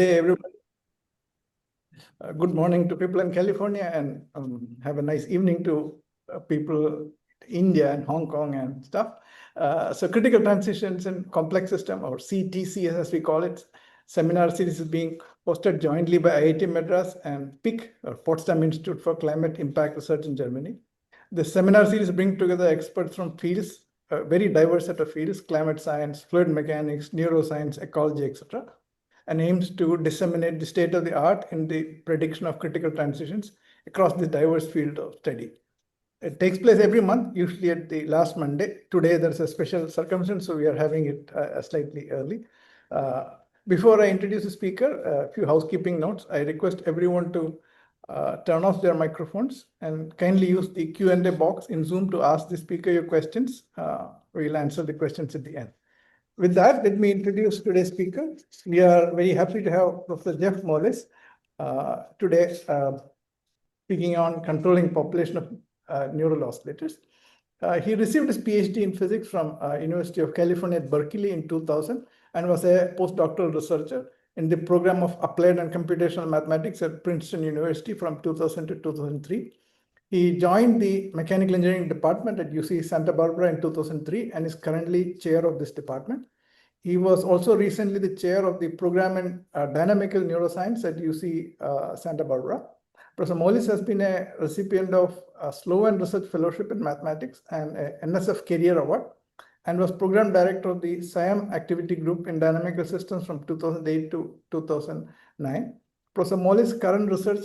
Hey everybody. Good morning to people in California, and have a nice evening to people in India and Hong Kong and stuff. So critical transitions in complex system, or CTCS as we call it, seminar series is being hosted jointly by IIT Madras and PIC, or Potsdam Institute for Climate Impact Research in Germany. The seminar series brings together experts from fields, a very diverse set of fields: climate science, fluid mechanics, neuroscience, ecology, etc., and aims to disseminate the state of the art in the prediction of critical transitions across this diverse field of study. It takes place every month, usually at the last Monday. Today, there's a special circumstance, so we are having it slightly early. Before I introduce the speaker, a few housekeeping notes. I request everyone to turn off their microphones and kindly use the Q&A box in Zoom to ask the speaker your questions. We'll answer the questions at the end. With that, let me introduce today's speaker. We are very happy to have Professor Jeff Mollis today speaking on controlling population of neural oscillators. He received his PhD in physics from University of California at Berkeley in 2000 and was a postdoctoral researcher in the program of applied and computational mathematics at Princeton University from 2000 to 2003. He joined the mechanical engineering department at UC Santa Barbara in 2003 and is currently chair of this department. He was also recently the chair of the program in dynamical neuroscience at UC Santa Barbara. Professor Mollis has been a recipient of a Sloan Research Fellowship in Mathematics and a NSF Career Award, and was program director of the SIAM activity group in dynamical systems from 2008 to 2009. Professor Mollis' current research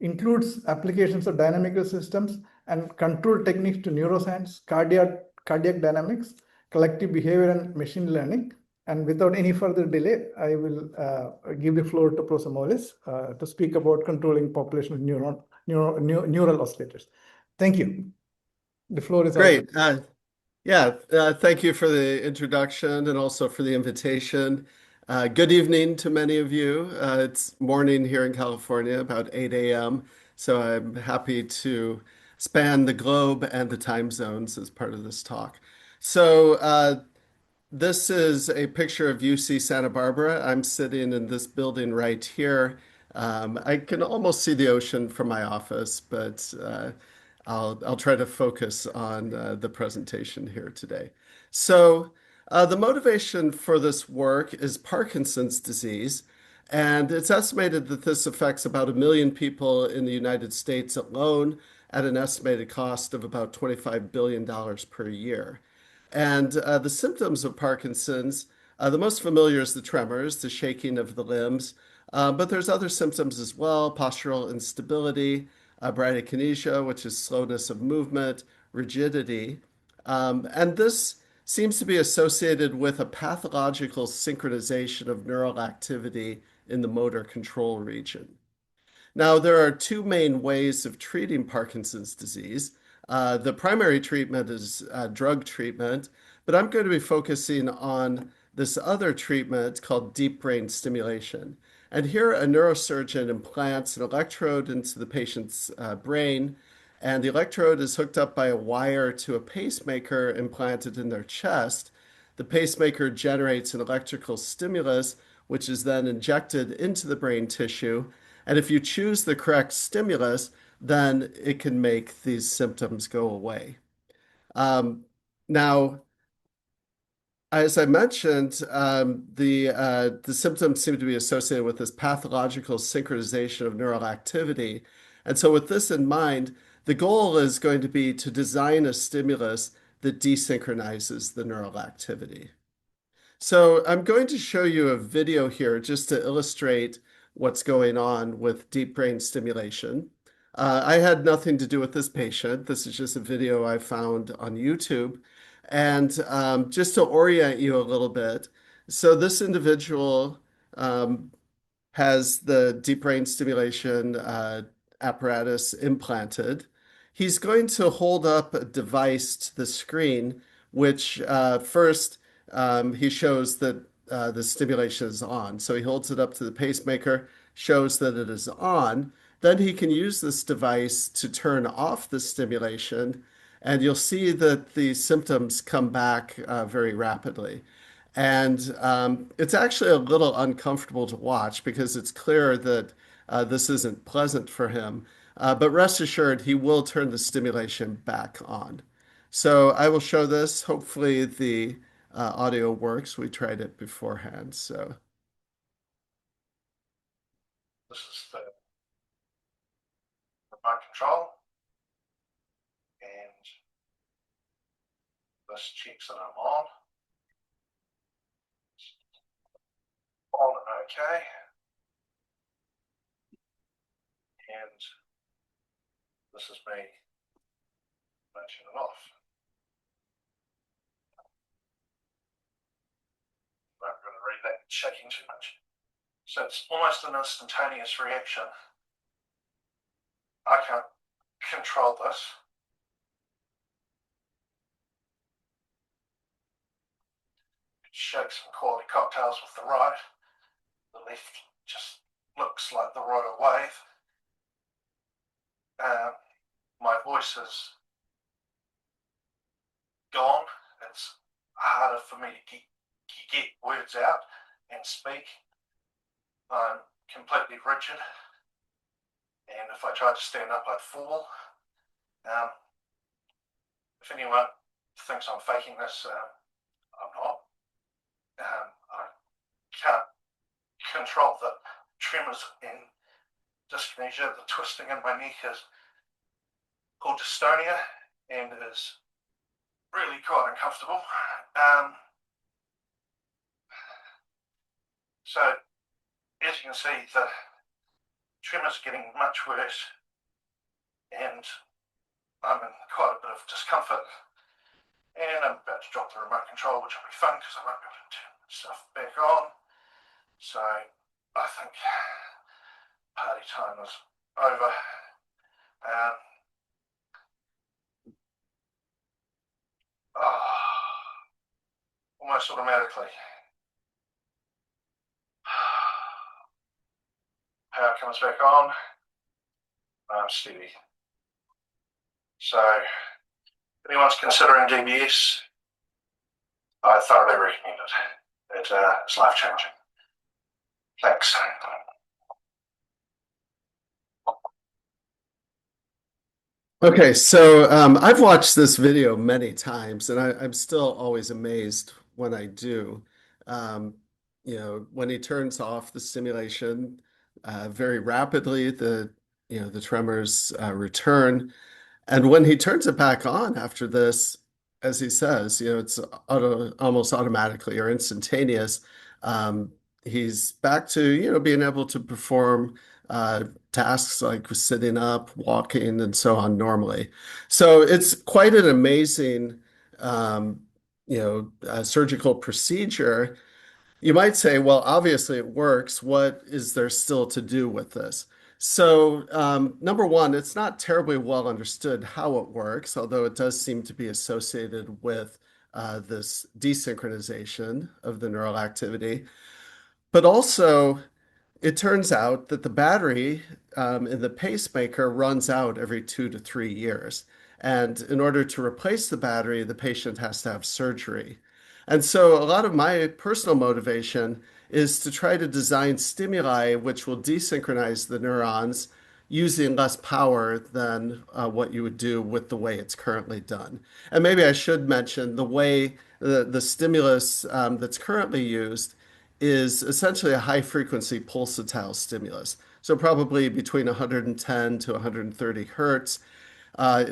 includes applications of dynamical systems and control techniques to neuroscience, cardiac dynamics, collective behavior, and machine learning. And without any further delay, I will give the floor to Professor Mollis to speak about controlling population of neural oscillators. Thank you. The floor is great. Thank you for the introduction and also for the invitation. Good evening to many of you. It's morning here in California, about 8 a.m. So I'm happy to span the globe and the time zones as part of this talk. So this is a picture of UC Santa Barbara. I'm sitting in this building right here. I can almost see the ocean from my office, but I'll try to focus on the presentation here today. So the motivation for this work is Parkinson's disease, and it's estimated that this affects about 1 million people in the United States alone at an estimated cost of about $25 billion per year. And the symptoms of Parkinson's, the most familiar is the tremors, the shaking of the limbs, but there's other symptoms as well: postural instability, bradykinesia, which is slowness of movement, rigidity. And this seems to be associated with a pathological synchronization of neural activity in the motor control region. Now, there are two main ways of treating Parkinson's disease. The primary treatment is drug treatment, but I'm going to be focusing on this other treatment called deep brain stimulation. And here a neurosurgeon implants an electrode into the patient's brain, and the electrode is hooked up by a wire to a pacemaker implanted in their chest. The pacemaker generates an electrical stimulus, which is then injected into the brain tissue. And if you choose the correct stimulus, then it can make these symptoms go away. Now, as I mentioned, the symptoms seem to be associated with this pathological synchronization of neural activity. And so with this in mind, the goal is going to be to design a stimulus that desynchronizes the neural activity. So I'm going to show you a video here just to illustrate what's going on with deep brain stimulation. I had nothing to do with this patient. This is just a video I found on YouTube. And just to orient you a little bit, so this individual has the deep brain stimulation apparatus implanted. He's going to hold up a device to the screen, which first he shows that the stimulation is on. So he holds it up to the pacemaker, shows that it is on. Then he can use this device to turn off the stimulation, and you'll see that the symptoms come back very rapidly. And it's actually a little uncomfortable to watch because it's clear that this isn't pleasant for him. But rest assured, he will turn the stimulation back on. So I will show this. Hopefully the audio works. We tried it beforehand. So this is the remote control, and this checks that I'm on. On OK. And this is me matching it off. I'm not going to read that shaking too much. So it's almost an instantaneous reaction. I can't control this. Shake some quality cocktails with the right. The left just looks like the royal wave. My voice is gone. It's harder for me to get words out and speak. I'm completely rigid. And if I tried to stand up, I'd fall. If anyone thinks I'm faking this, I'm not. I can't control the tremors and dyskinesia. The twisting in my neck is called dystonia and is really quite uncomfortable. So as you can see, the tremors are getting much worse and I'm in quite a bit of discomfort. And I'm about to drop the remote control, which will be fun because I won't be able to turn stuff back on. So I think party time is over. Almost automatically. Power comes back on. I'm steady. So if anyone's considering DBS, I thoroughly recommend it. It's life-changing. Thanks. Okay, so I've watched this video many times, and I'm still always amazed when I do. Um, when he turns off the stimulation very rapidly, the tremors return. And when he turns it back on after this, as he says, it's almost automatically or instantaneous. Um, he's back to, being able to perform tasks like sitting up, walking, and so on normally. So it's quite an amazing, surgical procedure. You might say, well, obviously it works. What is there still to do with this? So, number one, it's not terribly well understood how it works, although it does seem to be associated with this desynchronization of the neural activity. But also, it turns out that the battery in the pacemaker runs out every 2 to 3 years. And in order to replace the battery, the patient has to have surgery. And so a lot of my personal motivation is to try to design stimuli which will desynchronize the neurons using less power than what you would do with the way it's currently done. And maybe I should mention the way the stimulus that's currently used is essentially a high frequency pulsatile stimulus. So probably between 110 to 130 hertz.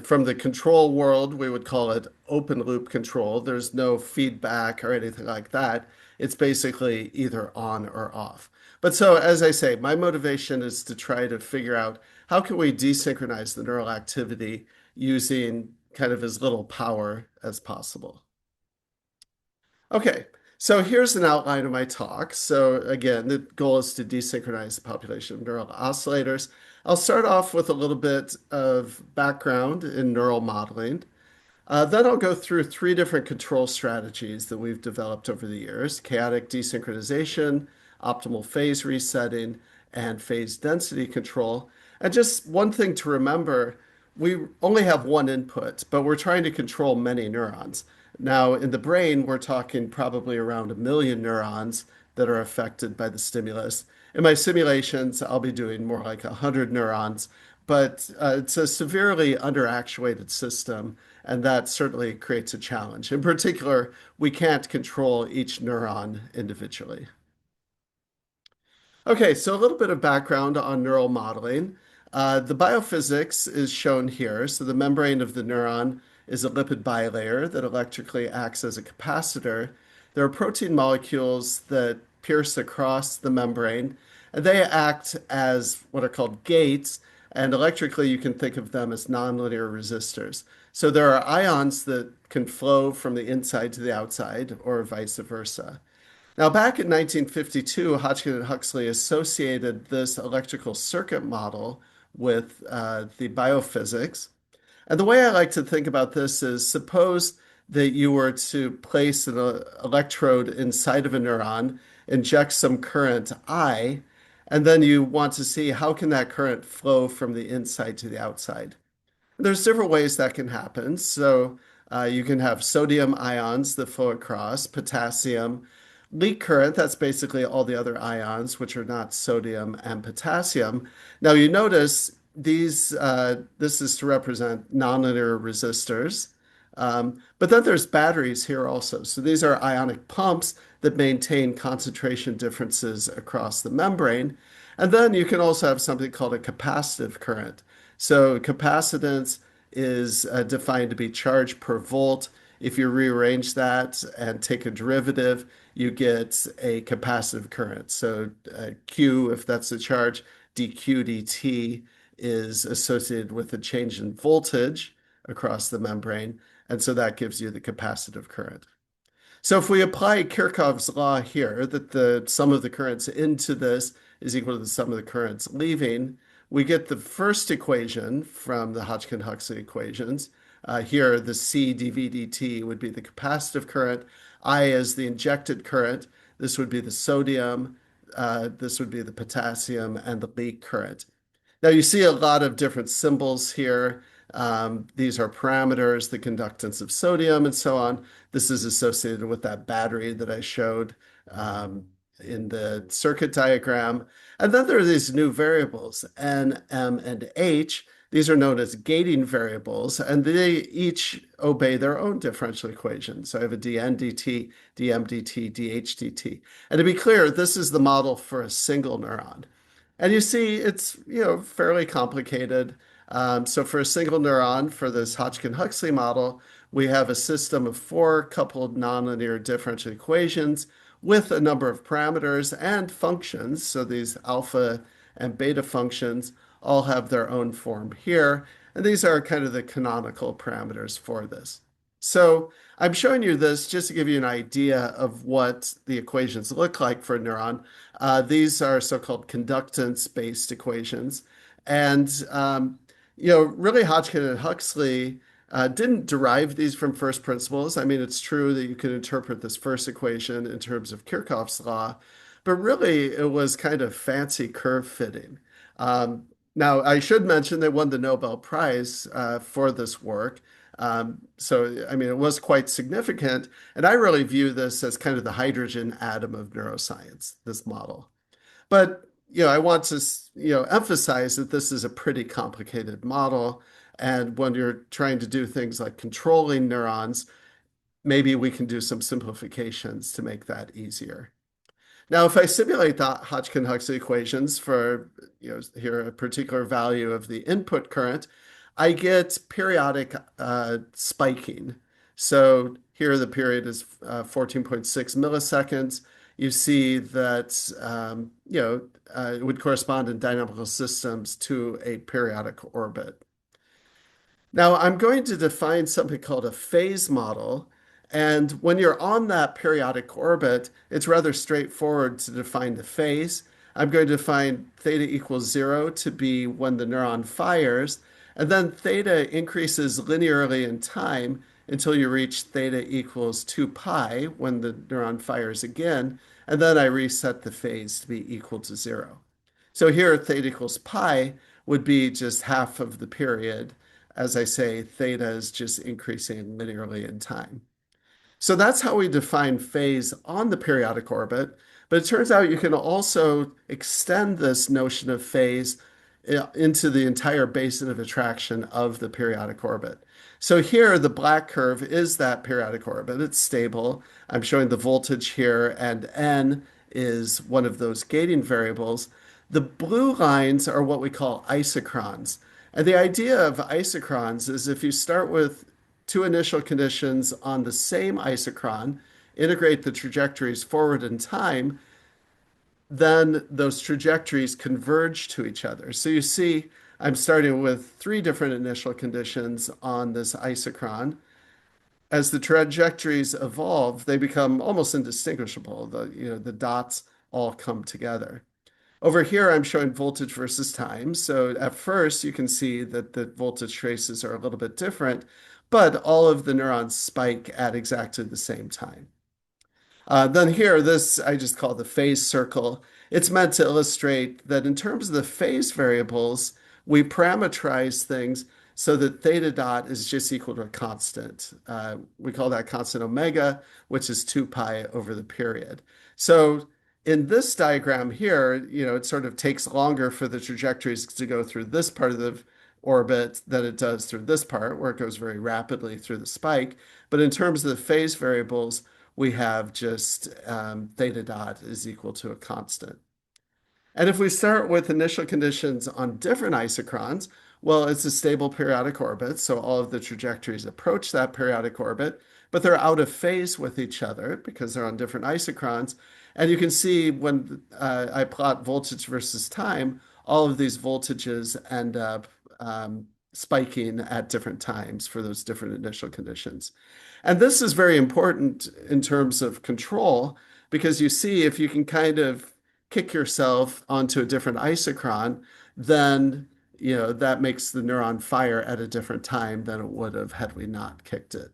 From the control world, we would call it open loop control. There's no feedback or anything like that. It's basically either on or off. But so, as I say, my motivation is to try to figure out how can we desynchronize the neural activity using kind of as little power as possible. Okay, so here's an outline of my talk. So again, the goal is to desynchronize the population of neural oscillators. I'll start off with a little bit of background in neural modeling. Then I'll go through three different control strategies that we've developed over the years: chaotic desynchronization, optimal phase resetting, and phase density control. And just one thing to remember, we only have one input, but we're trying to control many neurons. Now, in the brain, we're talking probably around 1 million neurons that are affected by the stimulus. In my simulations, I'll be doing more like 100 neurons, but it's a severely underactuated system, and that certainly creates a challenge. In particular, we can't control each neuron individually. Okay, so a little bit of background on neural modeling. The biophysics is shown here. So the membrane of the neuron is a lipid bilayer that electrically acts as a capacitor. There are protein molecules that pierce across the membrane, and they act as what are called gates. And electrically, you can think of them as nonlinear resistors. So there are ions that can flow from the inside to the outside, or vice versa. Now, back in 1952, Hodgkin and Huxley associated this electrical circuit model with the biophysics. And the way I like to think about this is suppose that you were to place an electrode inside of a neuron, inject some current I, and then you want to see how can that current flow from the inside to the outside. There's different ways that can happen. So you can have sodium ions that flow across, potassium, leak current, that's basically all the other ions, which are not sodium and potassium. Now you notice this is to represent nonlinear resistors. But then there's batteries here also. So these are ionic pumps that maintain concentration differences across the membrane. And then you can also have something called a capacitive current. So capacitance is defined to be charge per volt. If you rearrange that and take a derivative, you get a capacitive current. So Q, if that's the charge, dQ dt is associated with a change in voltage across the membrane. And so that gives you the capacitive current. So if we apply Kirchhoff's law here, that the sum of the currents into this is equal to the sum of the currents leaving, we get the first equation from the Hodgkin-Huxley equations. Here, the C dV dt would be the capacitive current. I is the injected current. This would be the sodium. This would be the potassium and the leak current. Now you see a lot of different symbols here. These are parameters, the conductance of sodium and so on. This is associated with that battery that I showed in the circuit diagram. And then there are these new variables, N, M, and H. These are known as gating variables, and they each obey their own differential equation. So I have a dN dt, dm dt, dH dt. And to be clear, this is the model for a single neuron. And you see it's, fairly complicated. So for a single neuron, for this Hodgkin-Huxley model, we have a system of 4 coupled nonlinear differential equations with a number of parameters and functions. So these alpha and beta functions all have their own form here. And these are kind of the canonical parameters for this. So I'm showing you this just to give you an idea of what the equations look like for a neuron. These are so-called conductance-based equations. And, really Hodgkin and Huxley didn't derive these from first principles. I mean, it's true that you can interpret this first equation in terms of Kirchhoff's law, but really it was kind of fancy curve fitting. Now, I should mention they won the Nobel Prize for this work. So, I mean, it was quite significant. And I really view this as kind of the hydrogen atom of neuroscience, this model. But, I want to, emphasize that this is a pretty complicated model. And when you're trying to do things like controlling neurons, maybe we can do some simplifications to make that easier. Now, if I simulate the Hodgkin-Huxley equations for, here a particular value of the input current, I get periodic spiking. So here the period is 14.6 milliseconds. You see that, it would correspond in dynamical systems to a periodic orbit. Now, I'm going to define something called a phase model. And when you're on that periodic orbit, it's rather straightforward to define the phase. I'm going to define theta equals 0 to be when the neuron fires. And then theta increases linearly in time until you reach theta equals 2 pi when the neuron fires again. And then I reset the phase to be equal to 0. So here, theta equals pi would be just half of the period. As I say, theta is just increasing linearly in time. So that's how we define phase on the periodic orbit. But it turns out you can also extend this notion of phase into the entire basin of attraction of the periodic orbit. So here, the black curve is that periodic orbit. It's stable. I'm showing the voltage here, and n is one of those gating variables. The blue lines are what we call isochrons. And the idea of isochrons is if you start with two initial conditions on the same isochron, integrate the trajectories forward in time, then those trajectories converge to each other. So you see, I'm starting with three different initial conditions on this isochron. As the trajectories evolve, they become almost indistinguishable. The dots all come together. Over here, I'm showing voltage versus time. So at first, you can see that the voltage traces are a little bit different, but all of the neurons spike at exactly the same time. Then here, this I just call the phase circle. It's meant to illustrate that in terms of the phase variables, we parameterize things so that theta dot is just equal to a constant. We call that constant omega, which is 2 pi over the period. So in this diagram here, it sort of takes longer for the trajectories to go through this part of the orbit than it does through this part, where it goes very rapidly through the spike. But in terms of the phase variables, we have just theta dot is equal to a constant. And if we start with initial conditions on different isochrons, well, it's a stable periodic orbit, so all of the trajectories approach that periodic orbit, but they're out of phase with each other because they're on different isochrons. And you can see when I plot voltage versus time, all of these voltages end up spiking at different times for those different initial conditions. And this is very important in terms of control because you see if you can kind of kick yourself onto a different isochron, then that makes the neuron fire at a different time than it would have had we not kicked it.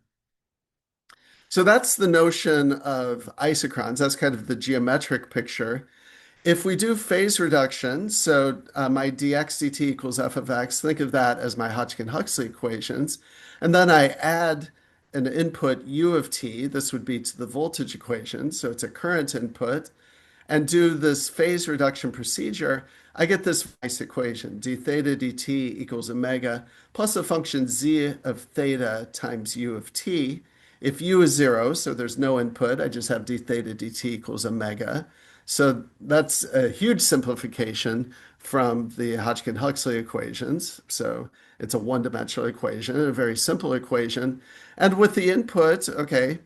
So that's the notion of isochrons. That's kind of the geometric picture. If we do phase reduction, so my dx dt equals f of x, think of that as my Hodgkin-Huxley equations. And then I add an input u of t, this would be to the voltage equation, so it's a current input, and do this phase reduction procedure, I get this nice equation, d theta dt equals omega plus a function z of theta times u of t. If u is 0, so there's no input, I just have d theta dt equals omega. So that's a huge simplification from the Hodgkin-Huxley equations. So it's a one-dimensional equation, a very simple equation. And with the input, okay,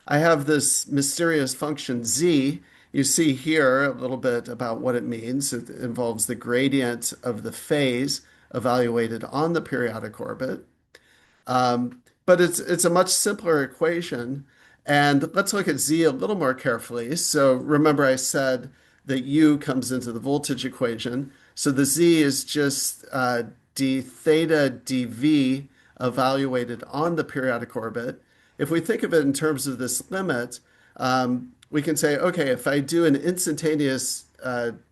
I have this mysterious function z. You see here a little bit about what it means. It involves the gradient of the phase evaluated on the periodic orbit. But it's a much simpler equation. And let's look at z a little more carefully. So remember I said that u comes into the voltage equation. So the z is just d theta dv evaluated on the periodic orbit. If we think of it in terms of this limit, we can say, okay, if I do an instantaneous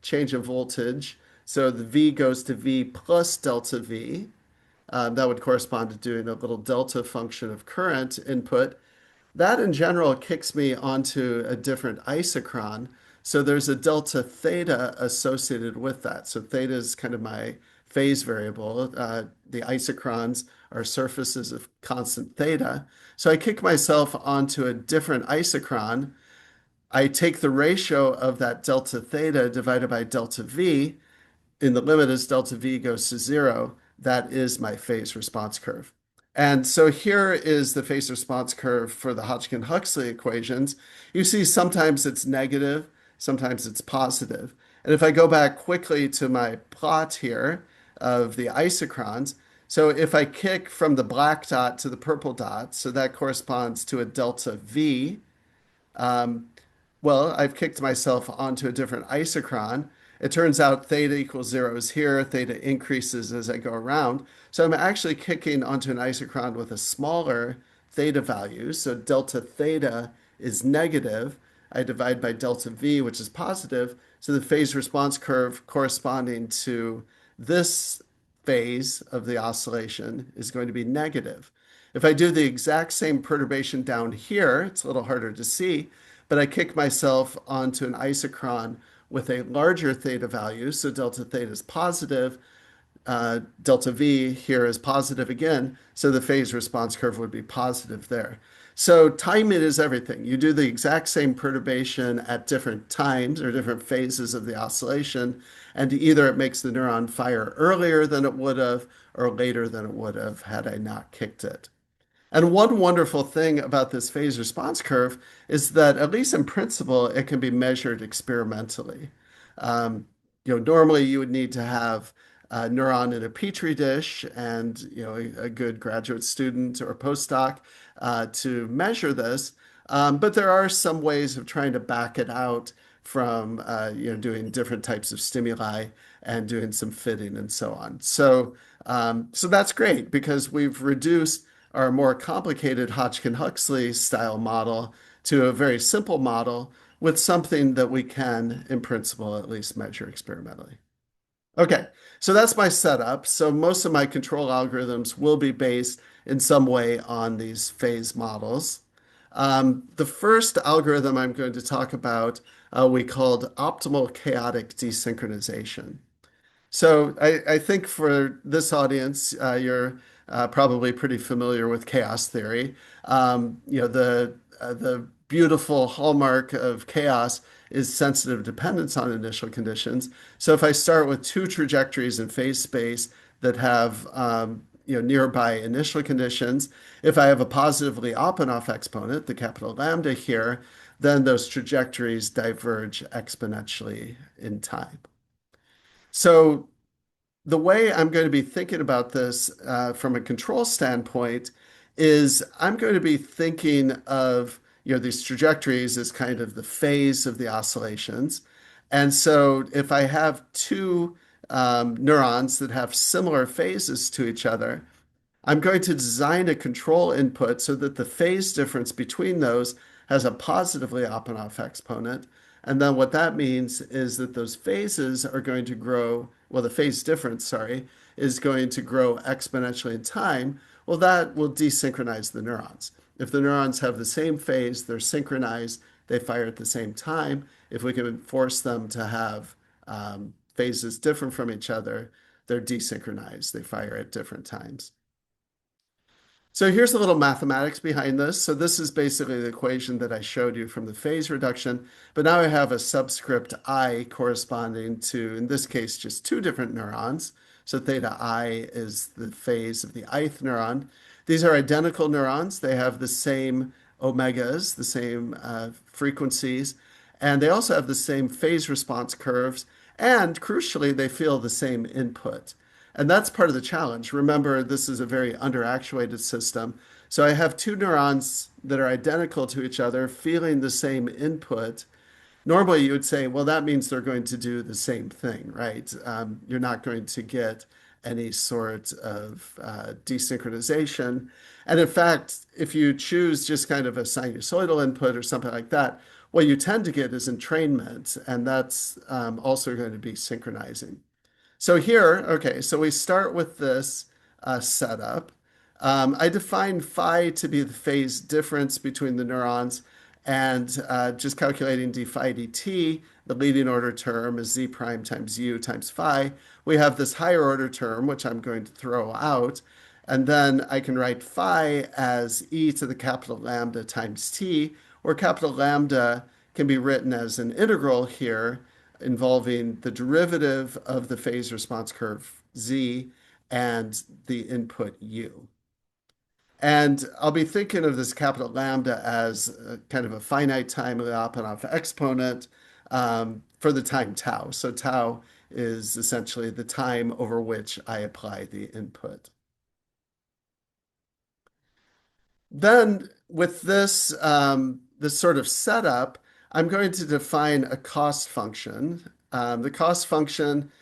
change of voltage, so the v goes to v plus delta v, that would correspond to doing a little delta function of current input. That in general kicks me onto a different isochron. So there's a delta theta associated with that. So theta is kind of my phase variable. The isochrons are surfaces of constant theta. So I kick myself onto a different isochron. I take the ratio of that delta theta divided by delta v. In the limit as delta v goes to 0, that is my phase response curve. And so here is the phase response curve for the Hodgkin-Huxley equations. You see sometimes it's negative, sometimes it's positive. And if I go back quickly to my plot here of the isochrons, so if I kick from the black dot to the purple dot, so that corresponds to a delta v, well, I've kicked myself onto a different isochron. It turns out theta equals 0 is here. Theta increases as I go around. So I'm actually kicking onto an isochron with a smaller theta value. So delta theta is negative. I divide by delta v, which is positive. So the phase response curve corresponding to this phase of the oscillation is going to be negative. If I do the exact same perturbation down here, it's a little harder to see, but I kick myself onto an isochron with a larger theta value, so delta theta is positive, delta V here is positive again, so the phase response curve would be positive there. So timing is everything. You do the exact same perturbation at different times or different phases of the oscillation, and either it makes the neuron fire earlier than it would have or later than it would have had I not kicked it. And one wonderful thing about this phase response curve is that, at least in principle, it can be measured experimentally. Um, Normally you would need to have a neuron in a petri dish and, a good graduate student or postdoc to measure this. But there are some ways of trying to back it out from, doing different types of stimuli and doing some fitting and so on. So that's great because we've reduced our more complicated Hodgkin-Huxley style model to a very simple model with something that we can, in principle, at least measure experimentally. Okay, so that's my setup. So most of my control algorithms will be based in some way on these phase models. The first algorithm I'm going to talk about we called optimal chaotic desynchronization. So I think for this audience, you're probably pretty familiar with chaos theory. The beautiful hallmark of chaos is sensitive dependence on initial conditions. So if I start with two trajectories in phase space that have nearby initial conditions, if I have a positive Lyapunov exponent, the capital lambda here, then those trajectories diverge exponentially in time. So the way I'm going to be thinking about this from a control standpoint is I'm going to be thinking of these trajectories as kind of the phase of the oscillations. And so if I have two neurons that have similar phases to each other, I'm going to design a control input so that the phase difference between those has a positive Lyapunov exponent. And then what that means is that those phases are going to grow, well, the phase difference, sorry, is going to grow exponentially in time. Well, that will desynchronize the neurons. If the neurons have the same phase, they're synchronized, they fire at the same time. If we can force them to have phases different from each other, they're desynchronized, they fire at different times. So here's a little mathematics behind this. So this is basically the equation that I showed you from the phase reduction, but now I have a subscript I corresponding to, in this case, just two different neurons. So theta I is the phase of the ith neuron. These are identical neurons. They have the same omegas, the same frequencies, and they also have the same phase response curves, and crucially, they feel the same input. And that's part of the challenge. Remember, this is a very underactuated system. So I have two neurons that are identical to each other, feeling the same input. Normally, you would say, well, that means they're going to do the same thing, right? You're not going to get any sort of desynchronization. And in fact, if you choose just kind of a sinusoidal input or something like that, what you tend to get is entrainment, and that's also going to be synchronizing. So here, okay, so we start with this setup. I define phi to be the phase difference between the neurons, and just calculating d phi dt, the leading order term is z prime times u times phi. We have this higher order term, which I'm going to throw out, and then I can write phi as e to the capital lambda times t, where capital lambda can be written as an integral here involving the derivative of the phase response curve z and the input u. And I'll be thinking of this capital lambda as kind of a finite time Lyapunov exponent for the time tau. So tau is essentially the time over which I apply the input. Then with this sort of setup, I'm going to define a cost function. The cost function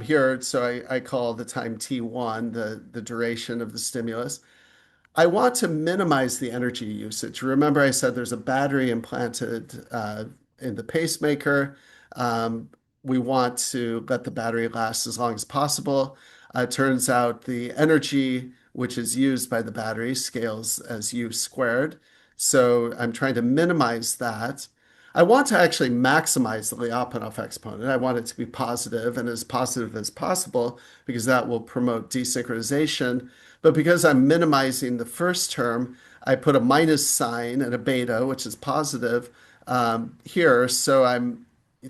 here, so I call the time t1, the duration of the stimulus. I want to minimize the energy usage. Remember I said there's a battery implanted in the pacemaker. We want to let the battery last as long as possible. It turns out the energy which is used by the battery scales as U squared. So I'm trying to minimize that. I want to actually maximize the Lyapunov exponent. I want it to be positive and as positive as possible because that will promote desynchronization. But because I'm minimizing the first term, I put a minus sign and a beta, which is positive, here. So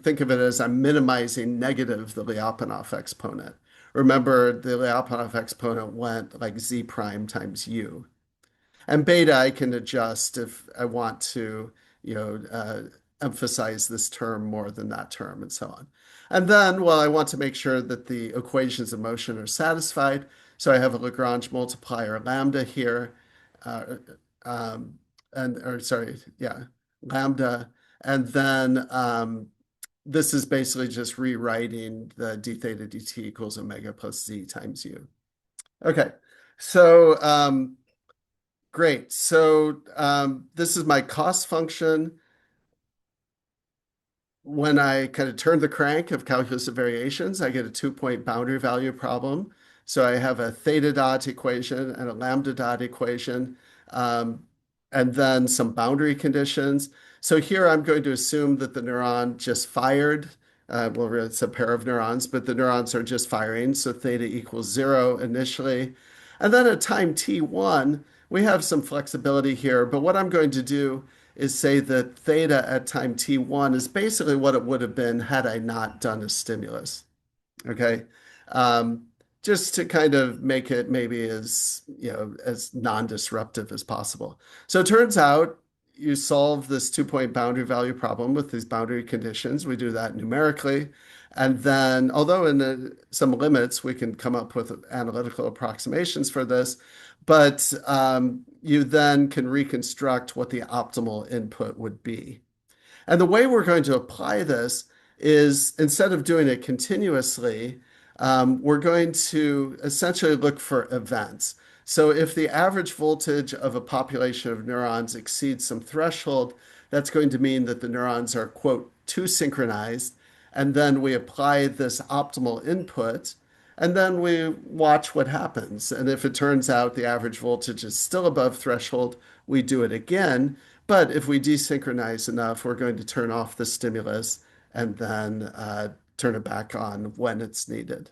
think of it as I'm minimizing negative the Lyapunov exponent. Remember, the Lyapunov exponent went like z prime times u. And beta I can adjust if I want to, emphasize this term more than that term and so on. And then, well, I want to make sure that the equations of motion are satisfied. So I have a Lagrange multiplier lambda here, uh, lambda. And then this is basically just rewriting the d theta dt equals omega plus z times u. Okay, so great. So this is my cost function. When I kind of turn the crank of calculus of variations, I get a 2-point boundary value problem. So I have a theta dot equation and a lambda dot equation, and then some boundary conditions. So here I'm going to assume that the neuron just fired. Well, it's a pair of neurons, but the neurons are just firing. So theta equals 0 initially. And then at time t1, we have some flexibility here. But what I'm going to do is say that theta at time t1 is basically what it would have been had I not done a stimulus. Okay. Um, just to kind of make it maybe as non-disruptive as possible. So it turns out you solve this 2-point boundary value problem with these boundary conditions. We do that numerically. And then, although in some limits, we can come up with analytical approximations for this, but you then can reconstruct what the optimal input would be. And the way we're going to apply this is instead of doing it continuously, we're going to essentially look for events. So if the average voltage of a population of neurons exceeds some threshold, that's going to mean that the neurons are, quote, too synchronized. And then we apply this optimal input, and then we watch what happens. And if it turns out the average voltage is still above threshold, we do it again. But if we desynchronize enough, we're going to turn off the stimulus and then turn it back on when it's needed.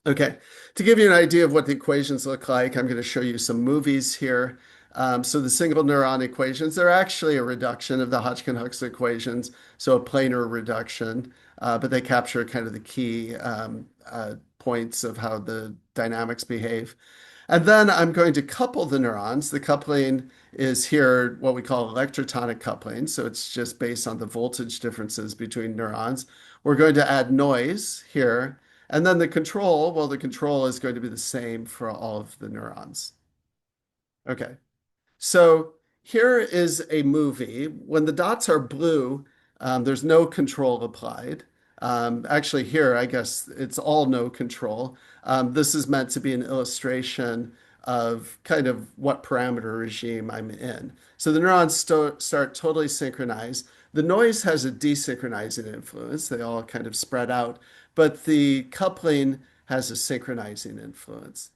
Okay, to give you an idea of what the equations look like, I'm going to show you some movies here. So the single neuron equations, they're actually a reduction of the Hodgkin-Huxley equations, so a planar reduction, but they capture kind of the key points of how the dynamics behave. And then I'm going to couple the neurons. The coupling is here what we call electrotonic coupling. So it's just based on the voltage differences between neurons. We're going to add noise here. And then the control, well, the control is going to be the same for all of the neurons. Okay. So here is a movie. When the dots are blue, there's no control applied. Actually, here, I guess it's all no control. This is meant to be an illustration of kind of what parameter regime I'm in. So the neurons start totally synchronized. The noise has a desynchronizing influence. They all kind of spread out, but the coupling has a synchronizing influence.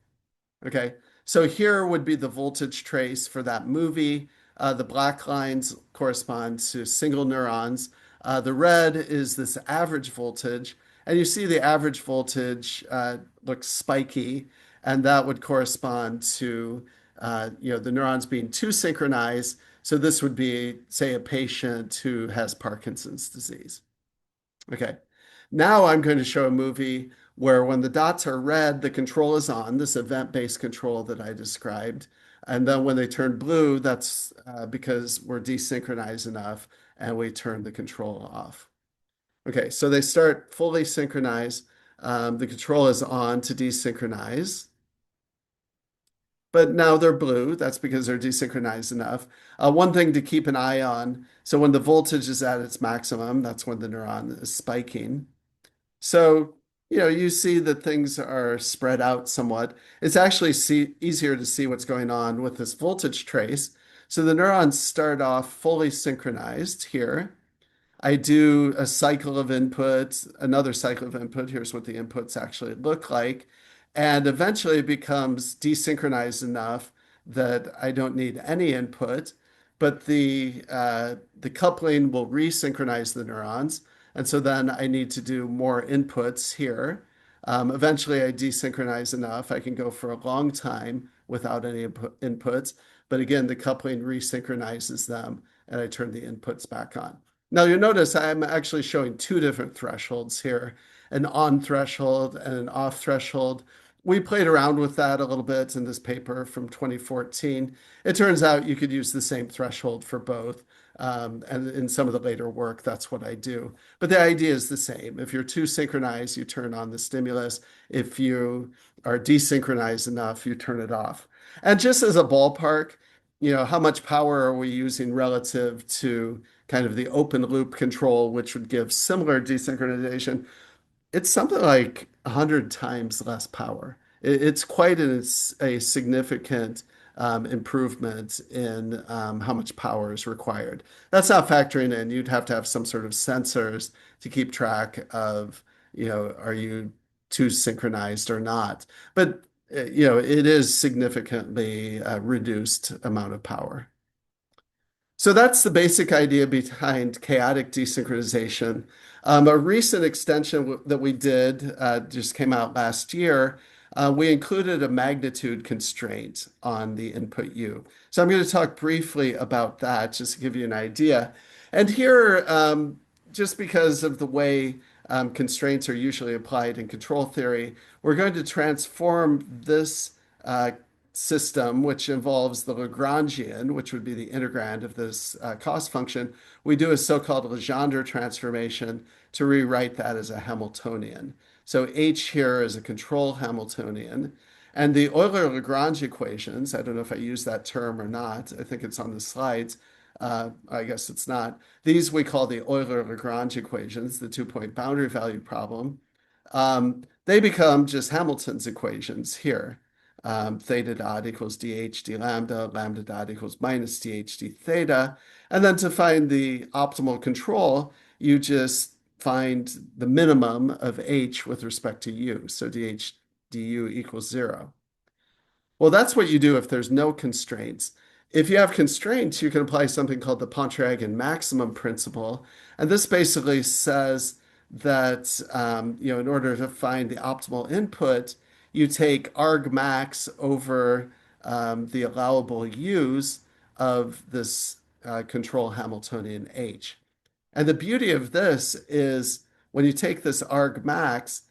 Okay, so here would be the voltage trace for that movie. The black lines correspond to single neurons. The red is this average voltage, and you see the average voltage looks spiky, and that would correspond to the neurons being too synchronized. So this would be, say, a patient who has Parkinson's disease. Okay, now I'm going to show a movie where when the dots are red, the control is on, this event-based control that I described. And then when they turn blue, that's because we're desynchronized enough and we turn the control off. Okay, so they start fully synchronized. The control is on to desynchronize. But now they're blue. That's because they're desynchronized enough. One thing to keep an eye on, so when the voltage is at its maximum, that's when the neuron is spiking. So, you see that things are spread out somewhat. It's actually easier to see what's going on with this voltage trace. So the neurons start off fully synchronized here. I do a cycle of inputs, another cycle of input. Here's what the inputs actually look like. And eventually it becomes desynchronized enough that I don't need any input, but the coupling will resynchronize the neurons. And so then I need to do more inputs here. Eventually I desynchronize enough. I can go for a long time without any inputs. But again, the coupling resynchronizes them and I turn the inputs back on. Now you'll notice I'm actually showing two different thresholds here, an on threshold and an off threshold. We played around with that a little bit in this paper from 2014. It turns out you could use the same threshold for both. And in some of the later work, that's what I do. But the idea is the same. If you're too synchronized, you turn on the stimulus. If you are desynchronized enough, you turn it off. And just as a ballpark, how much power are we using relative to kind of the open loop control, which would give similar desynchronization? It's something like 100 times less power. It's quite a significant improvement in how much power is required. That's not factoring in. You'd have to have some sort of sensors to keep track of, are you too synchronized or not? But, it is significantly reduced amount of power. So that's the basic idea behind chaotic desynchronization. A recent extension that we did just came out last year. We included a magnitude constraint on the input U. So I'm going to talk briefly about that just to give you an idea. And here, just because of the way constraints are usually applied in control theory, we're going to transform this system, which involves the Lagrangian, which would be the integrand of this cost function. We do a so-called Legendre transformation to rewrite that as a Hamiltonian. So H here is a control Hamiltonian. And the Euler-Lagrange equations, I don't know if I use that term or not. I think it's on the slides. I guess it's not. These we call the Euler-Lagrange equations, the two-point boundary value problem. They become just Hamilton's equations here. Theta dot equals dH d lambda, lambda dot equals minus dH d theta. And then to find the optimal control, you just find the minimum of H with respect to U. So dH du equals 0. Well, that's what you do if there's no constraints. If you have constraints, you can apply something called the Pontryagin maximum principle. And this basically says that, in order to find the optimal input, you take argmax over the allowable U's of this control Hamiltonian H. And the beauty of this is when you take this argmax,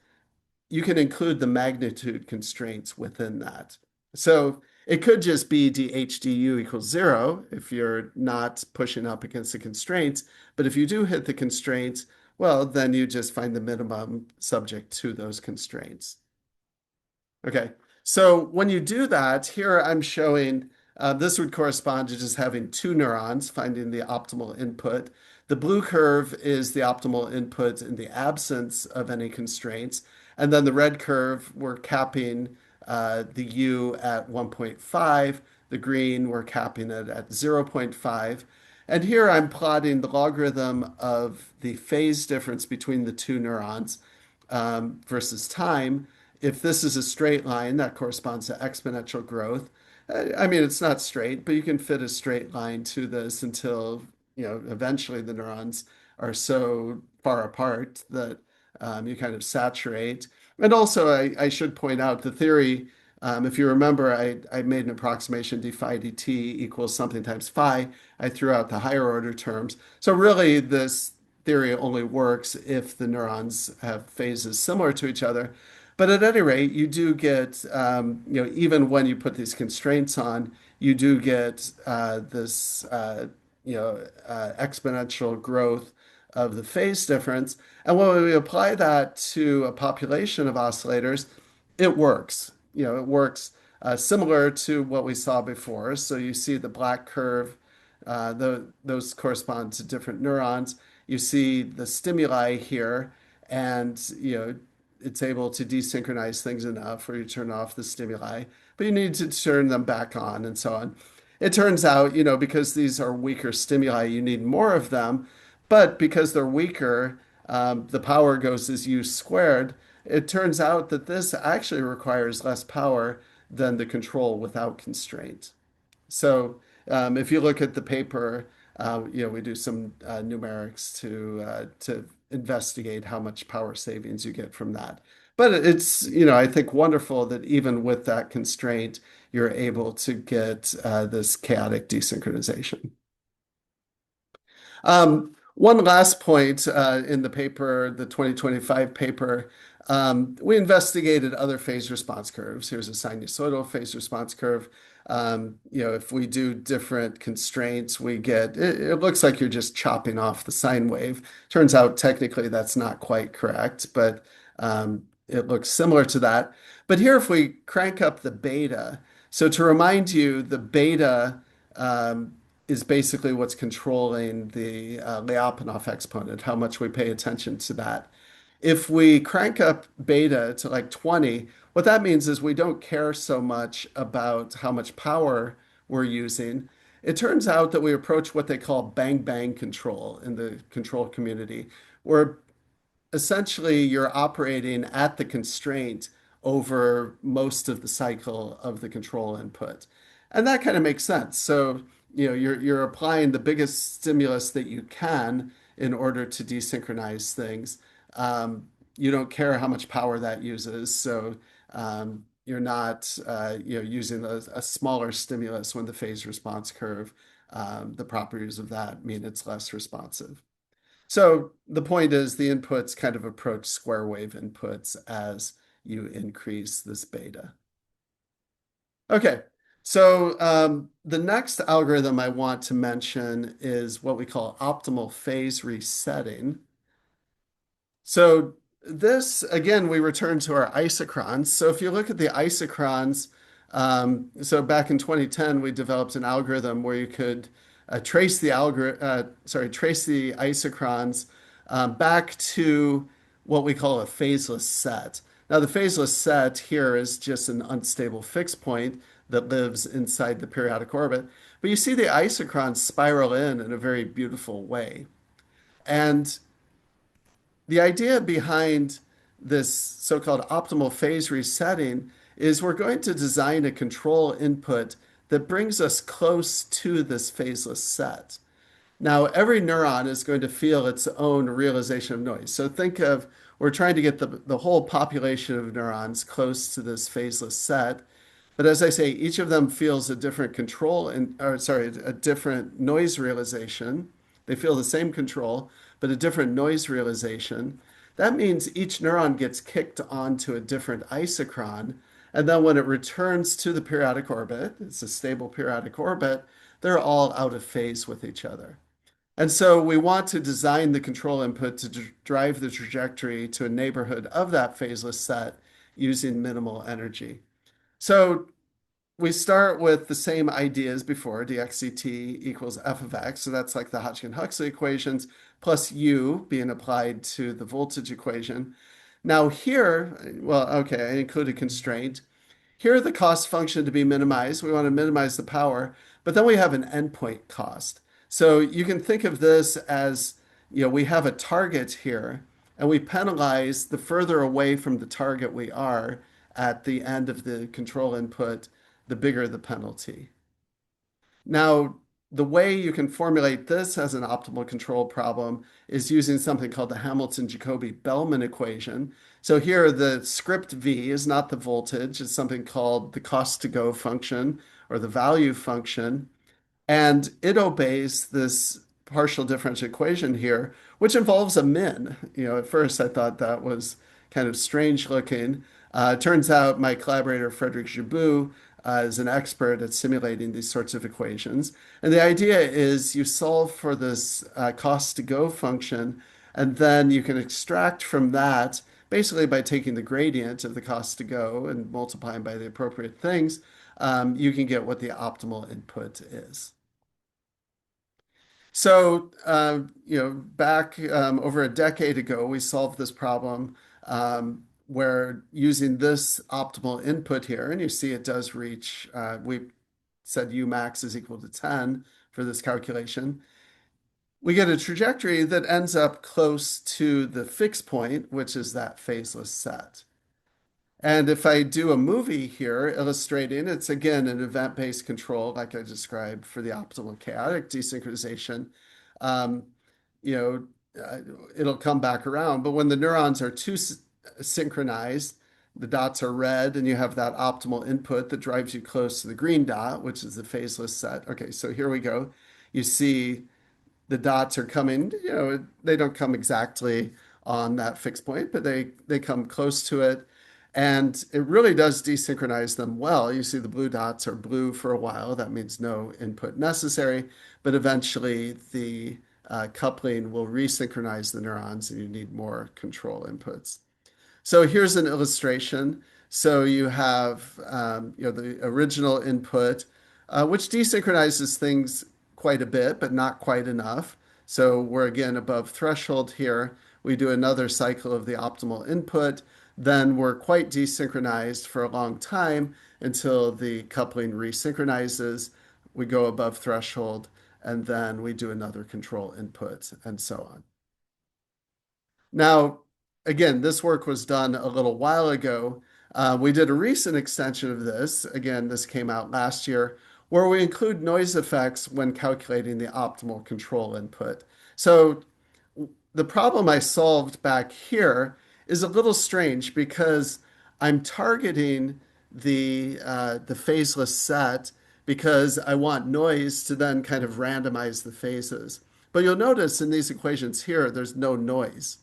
you can include the magnitude constraints within that. So it could just be dH du equals 0 if you're not pushing up against the constraints. But if you do hit the constraints, well, then you just find the minimum subject to those constraints. Okay, so when you do that, here I'm showing this would correspond to just having two neurons finding the optimal input. The blue curve is the optimal input in the absence of any constraints. And then the red curve, we're capping the U at 1.5. The green, we're capping it at 0.5. And here I'm plotting the logarithm of the phase difference between the two neurons versus time. If this is a straight line, that corresponds to exponential growth. I mean, it's not straight, but you can fit a straight line to this until, eventually the neurons are so far apart that you kind of saturate. And also, I should point out the theory, if you remember, I made an approximation d phi dt equals something times phi. I threw out the higher order terms. So really, this theory only works if the neurons have phases similar to each other. But at any rate, you do get, even when you put these constraints on, you do get this, exponential growth of the phase difference. And when we apply that to a population of oscillators, it works. It works similar to what we saw before. So you see the black curve, those correspond to different neurons. You see the stimuli here, and it's able to desynchronize things enough where you turn off the stimuli, but you need to turn them back on and so on. It turns out, because these are weaker stimuli, you need more of them. But because they're weaker, the power goes as u squared. It turns out that this actually requires less power than the control without constraint. So if you look at the paper, we do some numerics to investigate how much power savings you get from that. But it's, I think wonderful that even with that constraint, you're able to get this chaotic desynchronization. One last point in the paper, the 2025 paper, we investigated other phase response curves. Here's a sinusoidal phase response curve. If we do different constraints, it looks like you're just chopping off the sine wave. Turns out technically that's not quite correct, but it looks similar to that. But here, if we crank up the beta, so to remind you, the beta is basically what's controlling the Lyapunov exponent, how much we pay attention to that. If we crank up beta to like 20, what that means is we don't care so much about how much power we're using. It turns out that we approach what they call bang bang control in the control community, where essentially you're operating at the constraint over most of the cycle of the control input. And that kind of makes sense. So, you're applying the biggest stimulus that you can in order to desynchronize things. You don't care how much power that uses. So, you're not using a smaller stimulus when the phase response curve, the properties of that mean it's less responsive. So the point is the inputs kind of approach square wave inputs as you increase this beta. Okay, so the next algorithm I want to mention is what we call optimal phase resetting. So this, again, we return to our isochrons. So if you look at the isochrons, so back in 2010, we developed an algorithm where you could trace the isochrons back to what we call a phaseless set. Now, the phaseless set here is just an unstable fixed point that lives inside the periodic orbit. But you see the isochrons spiral in a very beautiful way. And the idea behind this so-called optimal phase resetting is we're going to design a control input that brings us close to this phaseless set. Now, every neuron is going to feel its own realization of noise. So think of, we're trying to get the whole population of neurons close to this phaseless set. But as I say, each of them feels a different a different noise realization. They feel the same control, but a different noise realization. That means each neuron gets kicked onto a different isochron. And then when it returns to the periodic orbit, it's a stable periodic orbit, they're all out of phase with each other. And so we want to design the control input to drive the trajectory to a neighborhood of that phaseless set using minimal energy. So we start with the same idea as before, dxdt equals f of x. So that's like the Hodgkin-Huxley equations plus u being applied to the voltage equation. Now here, well, okay, I include a constraint. Here, the cost function to be minimized. We want to minimize the power, but then we have an endpoint cost. So you can think of this as, we have a target here, and we penalize the further away from the target we are at the end of the control input, the bigger the penalty. Now, the way you can formulate this as an optimal control problem is using something called the Hamilton-Jacobi-Bellman equation. So here the script V is not the voltage, it's something called the cost to go function or the value function. And it obeys this partial differential equation here, which involves a min. At first I thought that was kind of strange looking. Turns out my collaborator, Frederic Giboux, is an expert at simulating these sorts of equations. And the idea is you solve for this cost to go function, and then you can extract from that, basically by taking the gradient of the cost to go and multiplying by the appropriate things, you can get what the optimal input is. So, back over a decade ago, we solved this problem where using this optimal input here, and you see it does reach, we said U max is equal to 10 for this calculation. we get a trajectory that ends up close to the fixed point, which is that phaseless set. And if I do a movie here illustrating, it's again an event-based control, like I described for the optimal chaotic desynchronization. Um, you know, it'll come back around. But when the neurons are too synchronized, the dots are red, and you have that optimal input that drives you close to the green dot, which is the phaseless set. Okay, so here we go. You see the dots are coming, they don't come exactly on that fixed point, but they come close to it. And it really does desynchronize them well. You see the blue dots are blue for a while. That means no input necessary. But eventually the coupling will resynchronize the neurons and you need more control inputs. So here's an illustration. So you have the original input, which desynchronizes things quite a bit, but not quite enough. So we're again above threshold here. We do another cycle of the optimal input. Then we're quite desynchronized for a long time until the coupling resynchronizes. We go above threshold, and then we do another control input, and so on. Now, again, this work was done a little while ago. We did a recent extension of this. Again, this came out last year, where we include noise effects when calculating the optimal control input. So the problem I solved back here is a little strange because I'm targeting the phaseless set because I want noise to then kind of randomize the phases. But you'll notice in these equations here, there's no noise.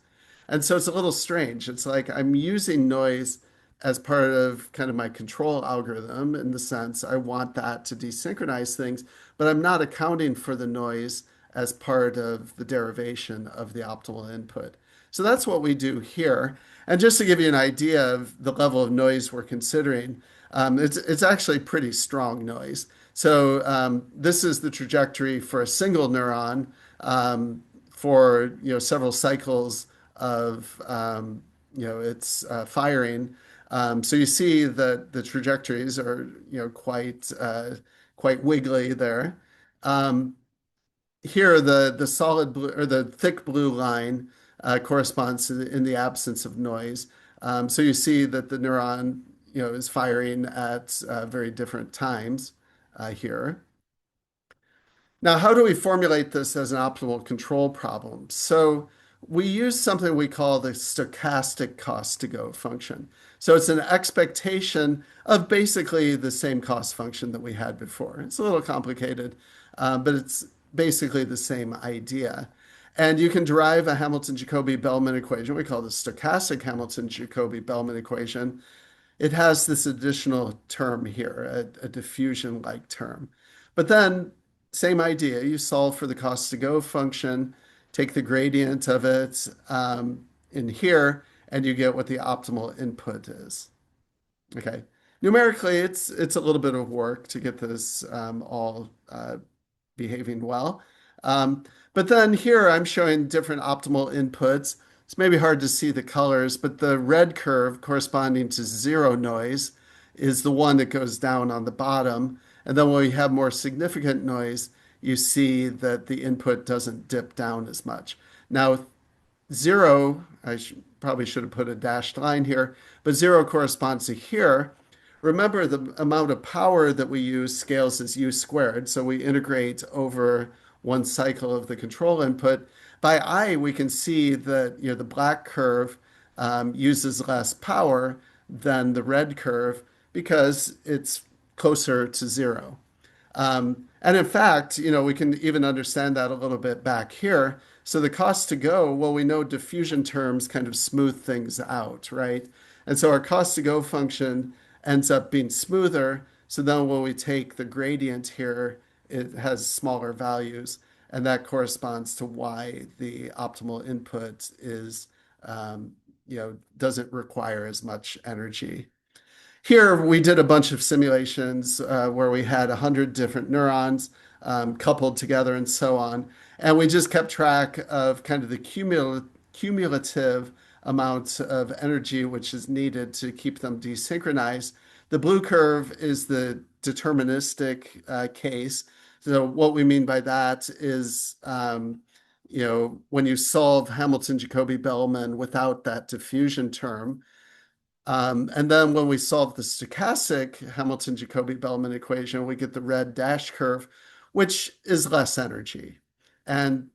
And so it's a little strange. It's like I'm using noise as part of kind of my control algorithm in the sense I want that to desynchronize things, but I'm not accounting for the noise as part of the derivation of the optimal input. So that's what we do here. And just to give you an idea of the level of noise we're considering, it's actually pretty strong noise. So this is the trajectory for a single neuron for several cycles of its firing. So you see that the trajectories are quite wiggly there. Here, the solid blue or the thick blue line corresponds to in the absence of noise. So you see that the neuron, is firing at very different times here. Now, how do we formulate this as an optimal control problem? So we use something we call the stochastic cost to go function. So it's an expectation of basically the same cost function that we had before. It's a little complicated, but it's basically the same idea. And you can derive a Hamilton-Jacobi-Bellman equation. We call it the stochastic Hamilton-Jacobi-Bellman equation. It has this additional term here, a diffusion-like term. But then, same idea, you solve for the cost to go function, take the gradient of it in here, and you get what the optimal input is. Okay. Numerically, it's a little bit of work to get this all behaving well. But then here I'm showing different optimal inputs. It's maybe hard to see the colors, but the red curve corresponding to zero noise is the one that goes down on the bottom. And then when we have more significant noise, you see that the input doesn't dip down as much. Now, zero, probably should have put a dashed line here, but zero corresponds to here. Remember, the amount of power that we use scales as u squared, so we integrate over one cycle of the control input. By I, we can see that the black curve uses less power than the red curve because it's closer to zero. And in fact, we can even understand that a little bit back here. So the cost to go, well, we know diffusion terms kind of smooth things out, right? And so our cost to go function ends up being smoother. So then when we take the gradient here, it has smaller values. And that corresponds to why the optimal input is, doesn't require as much energy. Here, we did a bunch of simulations where we had 100 different neurons coupled together and so on. And we just kept track of kind of the cumulative amount of energy which is needed to keep them desynchronized. The blue curve is the deterministic case. So what we mean by that is when you solve Hamilton-Jacobi-Bellman without that diffusion term. And then when we solve the stochastic Hamilton-Jacobi-Bellman equation, we get the red dash curve, which is less energy. And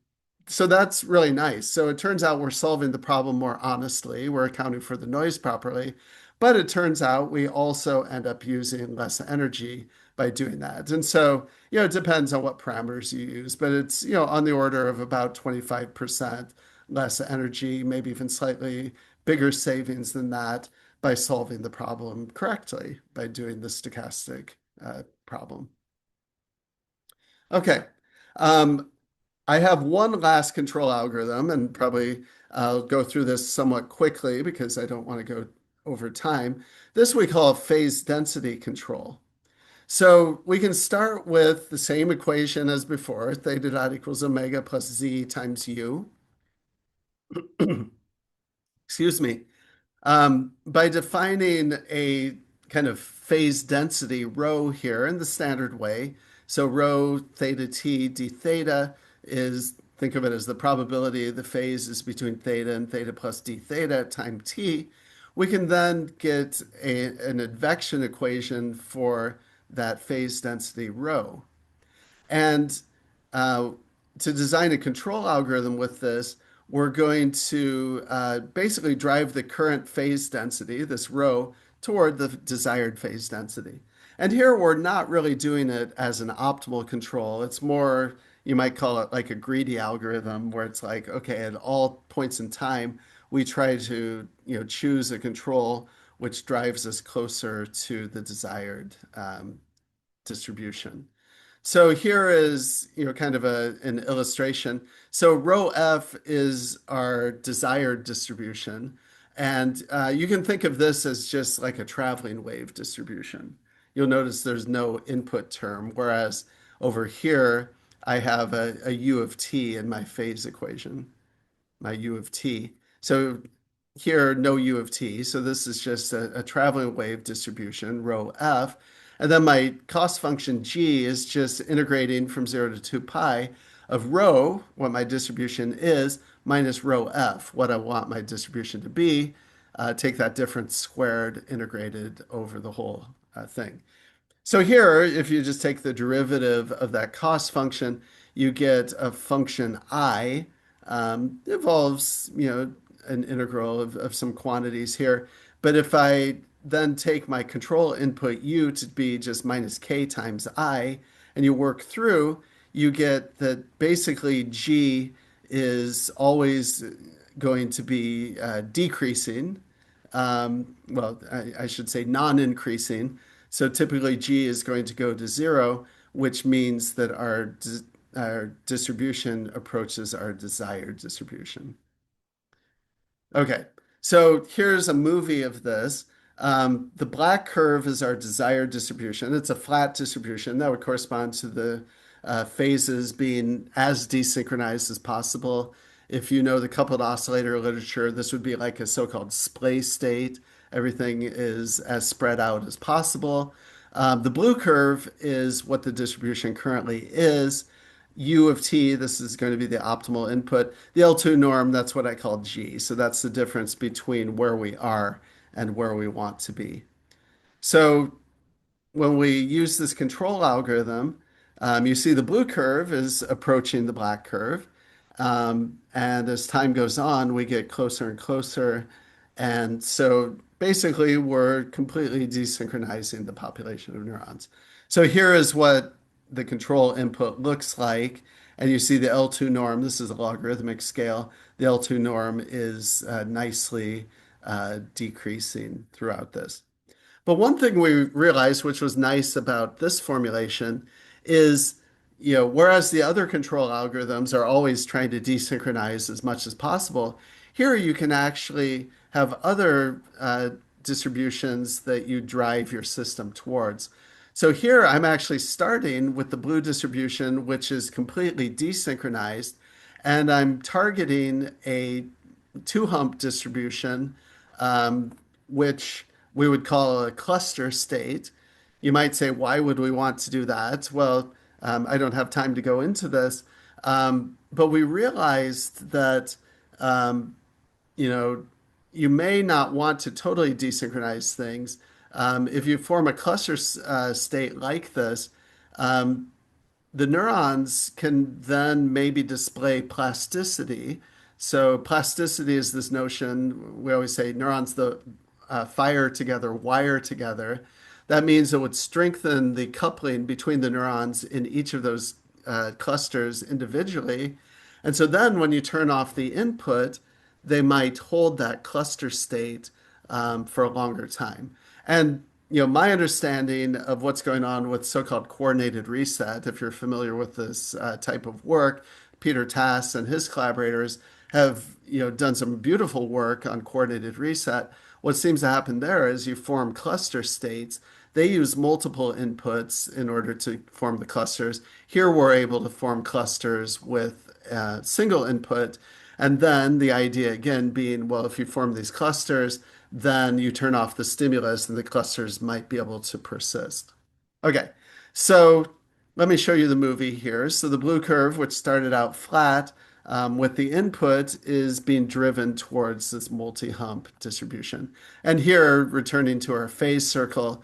so that's really nice. So it turns out we're solving the problem more honestly. We're accounting for the noise properly. But it turns out we also end up using less energy by doing that. And so, it depends on what parameters you use, but it's, on the order of about 25% less energy, maybe even slightly bigger savings than that by solving the problem correctly, by doing the stochastic problem. Okay. I have one last control algorithm, and probably I'll go through this somewhat quickly because I don't want to go over time. This we call phase density control. So we can start with the same equation as before, theta dot equals omega plus z times u. Excuse me. By defining a kind of phase density rho here in the standard way, so rho theta t d theta is, think of it as the probability the phase is between theta and theta plus d theta time t, we can then get an advection equation for that phase density rho. And uh, to design a control algorithm with this, we're going to basically drive the current phase density, this rho, toward the desired phase density. And here we're not really doing it as an optimal control. It's more, you might call it like a greedy algorithm where it's like, okay, at all points in time, we try to, choose a control which drives us closer to the desired distribution. So here is, kind of an illustration. So rho f is our desired distribution. And you can think of this as just like a traveling wave distribution. You'll notice there's no input term, whereas over here, I have a u of t in my phase equation, my u of t. So here, no u of t. So this is just a traveling wave distribution, rho f. And then my cost function g is just integrating from 0 to 2 pi of rho, what my distribution is, minus rho f, what I want my distribution to be. Take that difference squared, integrated over the whole thing. So here, if you just take the derivative of that cost function, you get a function I. Involves, an integral of some quantities here. But if I then take my control input u to be just minus k times I, and you work through, you get that basically g is always going to be decreasing. I should say non-increasing. So typically G is going to go to 0, which means that our distribution approaches our desired distribution. Okay, so here's a movie of this. The black curve is our desired distribution. It's a flat distribution that would correspond to the phases being as desynchronized as possible. If you know the coupled oscillator literature, this would be like a so-called splay state. Everything is as spread out as possible. The blue curve is what the distribution currently is. U of t, this is going to be the optimal input. The L2 norm, that's what I call G. So that's the difference between where we are and where we want to be. So when we use this control algorithm, you see the blue curve is approaching the black curve. And as time goes on, we get closer and closer. And so basically, we're completely desynchronizing the population of neurons. So here is what the control input looks like. And you see the L2 norm. This is a logarithmic scale. The L2 norm is nicely decreasing throughout this. But one thing we realized, which was nice about this formulation, is, whereas the other control algorithms are always trying to desynchronize as much as possible, here you can actually have other distributions that you drive your system towards. So here I'm actually starting with the blue distribution, which is completely desynchronized, and I'm targeting a two-hump distribution, which we would call a cluster state. You might say, why would we want to do that? Well, I don't have time to go into this, But we realized that um, you know, you may not want to totally desynchronize things. If you form a cluster state like this, um, the neurons can then maybe display plasticity. So plasticity is this notion, we always say neurons that fire together, wire together. That means it would strengthen the coupling between the neurons in each of those clusters individually. And so then when you turn off the input, they might hold that cluster state for a longer time. And my understanding of what's going on with so-called coordinated reset, if you're familiar with this type of work, Peter Tass and his collaborators have, done some beautiful work on coordinated reset. What seems to happen there is you form cluster states. They use multiple inputs in order to form the clusters. Here we're able to form clusters with single input. And then the idea again being, well, if you form these clusters, then you turn off the stimulus and the clusters might be able to persist. Okay, so let me show you the movie here. So the blue curve, which started out flat with the input, is being driven towards this multi-hump distribution. And here, returning to our phase circle,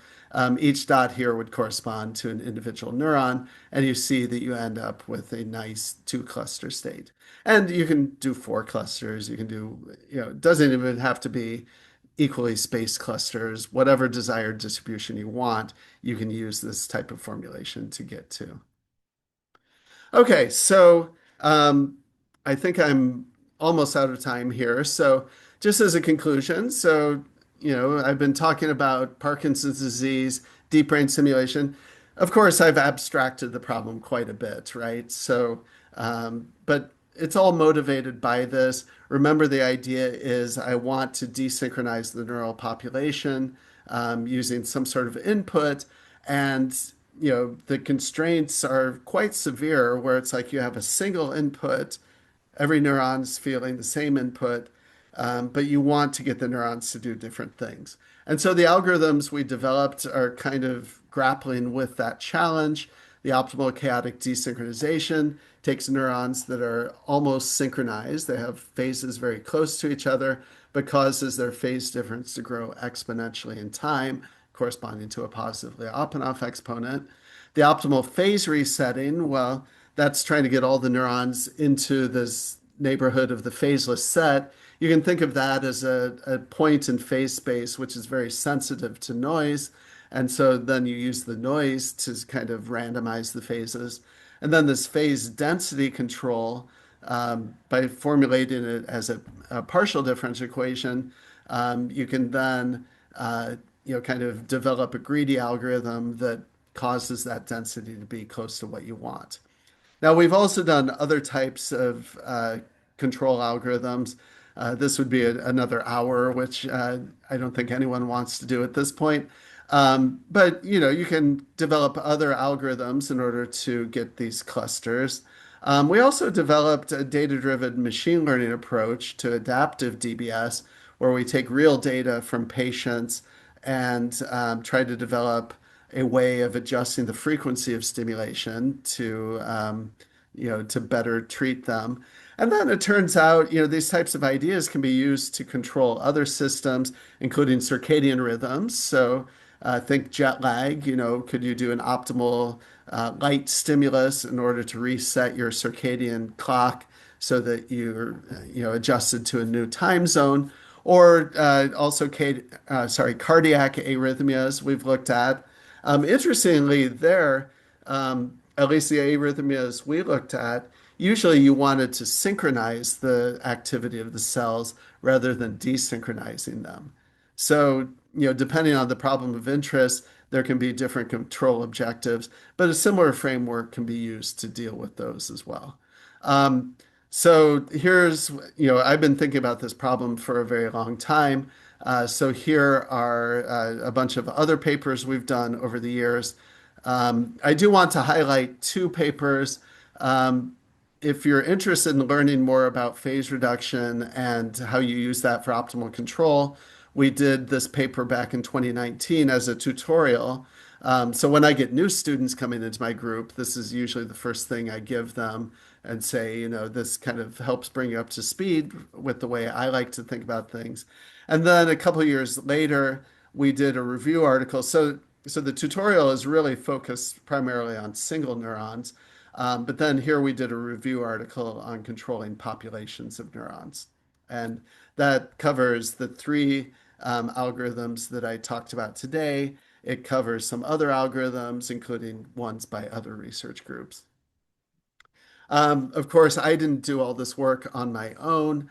each dot here would correspond to an individual neuron, and you see that you end up with a nice two-cluster state. And you can do four clusters. You can do, it doesn't even have to be equally spaced clusters. Whatever desired distribution you want, you can use this type of formulation to get to. Okay, so I think I'm almost out of time here. So just as a conclusion, so I've been talking about Parkinson's disease, deep brain stimulation. Of course, I've abstracted the problem quite a bit, right? So, but it's all motivated by this. Remember, the idea is I want to desynchronize the neural population using some sort of input, and the constraints are quite severe, where it's like you have a single input, every neuron's feeling the same input, but you want to get the neurons to do different things. And so the algorithms we developed are kind of grappling with that challenge. The optimal chaotic desynchronization takes neurons that are almost synchronized. They have phases very close to each other, but causes their phase difference to grow exponentially in time, corresponding to a positive Lyapunov exponent. The optimal phase resetting, well, that's trying to get all the neurons into this neighborhood of the phaseless set. You can think of that as a point in phase space, which is very sensitive to noise. And so then you use the noise to kind of randomize the phases. And then this phase density control, by formulating it as a partial differential equation, you can then kind of develop a greedy algorithm that causes that density to be close to what you want. Now, we've also done other types of control algorithms. This would be another hour, which I don't think anyone wants to do at this point. But you can develop other algorithms in order to get these clusters. We also developed a data-driven machine learning approach to adaptive DBS, where we take real data from patients and try to develop a way of adjusting the frequency of stimulation to better treat them. And then it turns out, these types of ideas can be used to control other systems, including circadian rhythms. So think jet lag, could you do an optimal light stimulus in order to reset your circadian clock so that you're, adjusted to a new time zone? Or also, cardiac arrhythmias we've looked at. Interestingly, at least the arrhythmias we looked at, usually you wanted to synchronize the activity of the cells rather than desynchronizing them. So, depending on the problem of interest, there can be different control objectives, but a similar framework can be used to deal with those as well. So here's, I've been thinking about this problem for a very long time. So here are a bunch of other papers we've done over the years. I do want to highlight two papers. If you're interested in learning more about phase reduction and how you use that for optimal control, we did this paper back in 2019 as a tutorial. So when I get new students coming into my group, this is usually the first thing I give them and say, this kind of helps bring you up to speed with the way I like to think about things. And then a couple years later, we did a review article. So the tutorial is really focused primarily on single neurons. But then here we did a review article on controlling populations of neurons. And that covers the three algorithms that I talked about today. It covers some other algorithms, including ones by other research groups. Of course, I didn't do all this work on my own.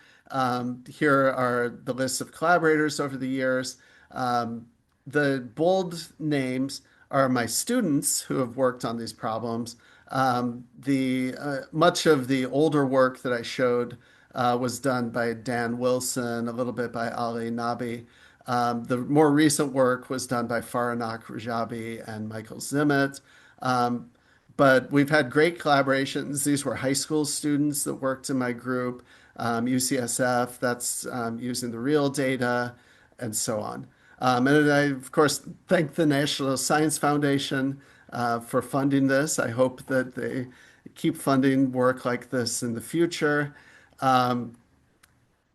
Here are the lists of collaborators over the years. The bold names are my students who have worked on these problems. The much of the older work that I showed was done by Dan Wilson, a little bit by Ali Nabi. The more recent work was done by Faranak Rajabi and Michael Zimmett. Um, but we've had great collaborations. These were high school students that worked in my group, UCSF, that's using the real data, and so on. And I, of course, thank the National Science Foundation for funding this. I hope that they keep funding work like this in the future. Um,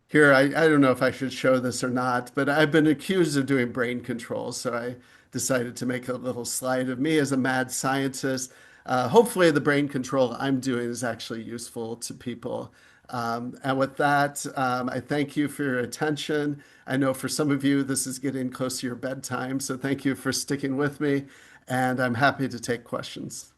Here, I don't know if I should show this or not, but I've been accused of doing brain control, so I decided to make a little slide of me as a mad scientist. Hopefully, the brain control I'm doing is actually useful to people. And with that, I thank you for your attention. I know for some of you, this is getting close to your bedtime, so thank you for sticking with me, and I'm happy to take questions.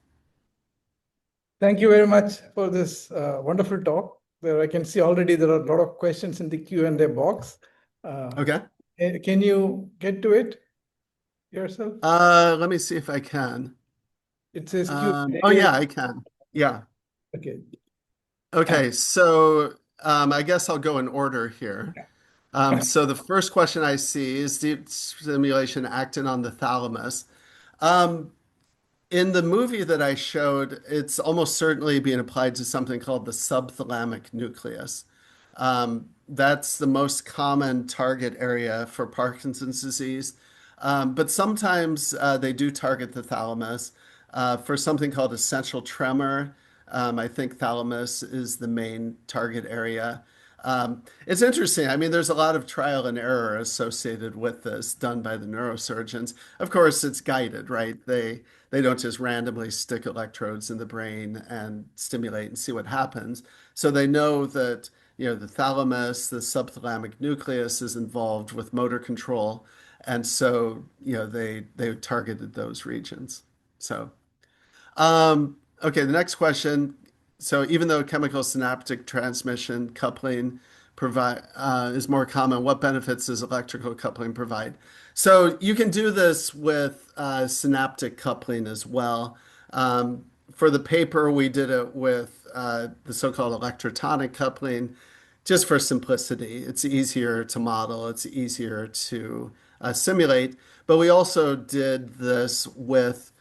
Thank you very much for this wonderful talk. There, I can see already there are a lot of questions in the Q&A box. Okay. Can you get to it yourself? Let me see if I can. It says Oh, Q&A. yeah, I can. Yeah. Okay. Okay, so I guess I'll go in order here. So the first question I see is deep stimulation acting on the thalamus. Um, in the movie that I showed, it's almost certainly being applied to something called the subthalamic nucleus. That's the most common target area for Parkinson's disease. But sometimes they do target the thalamus for something called essential tremor. I think thalamus is the main target area. It's interesting. I mean, there's a lot of trial and error associated with this done by the neurosurgeons. Of course, it's guided, right? They don't just randomly stick electrodes in the brain and stimulate and see what happens. So they know that, the thalamus, the subthalamic nucleus is involved with motor control. And so, they targeted those regions. So okay, the next question. So even though chemical synaptic transmission coupling provide is more common, what benefits does electrical coupling provide? So you can do this with synaptic coupling as well. For the paper, we did it with the so-called electrotonic coupling, just for simplicity. It's easier to model, it's easier to simulate. But we also did this with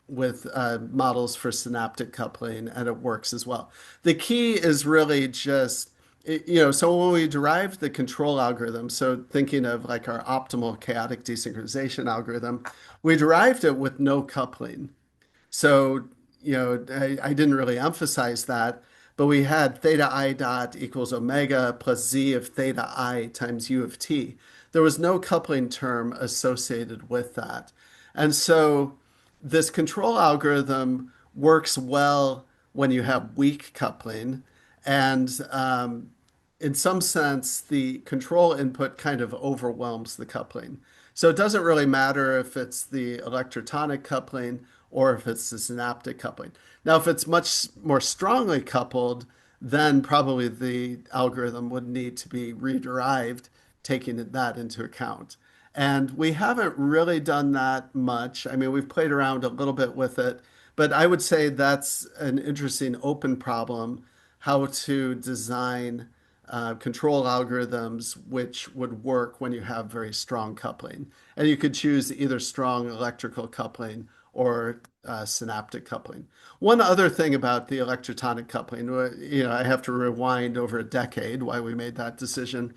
models for synaptic coupling, and it works as well. The key is really just, so when we derived the control algorithm, so thinking of like our optimal chaotic desynchronization algorithm, we derived it with no coupling. So, I didn't really emphasize that, but we had theta I dot equals omega plus z of theta I times u of t. There was no coupling term associated with that. And so this control algorithm works well when you have weak coupling. And in some sense, the control input kind of overwhelms the coupling. So it doesn't really matter if it's the electrotonic coupling or if it's the synaptic coupling. Now, if it's much more strongly coupled, then probably the algorithm would need to be rederived, taking that into account. And we haven't really done that much. I mean, we've played around a little bit with it, but I would say that's an interesting open problem, how to design control algorithms which would work when you have very strong coupling. And you could choose either strong electrical coupling or synaptic coupling. One other thing about the electrotonic coupling, I have to rewind over a decade why we made that decision.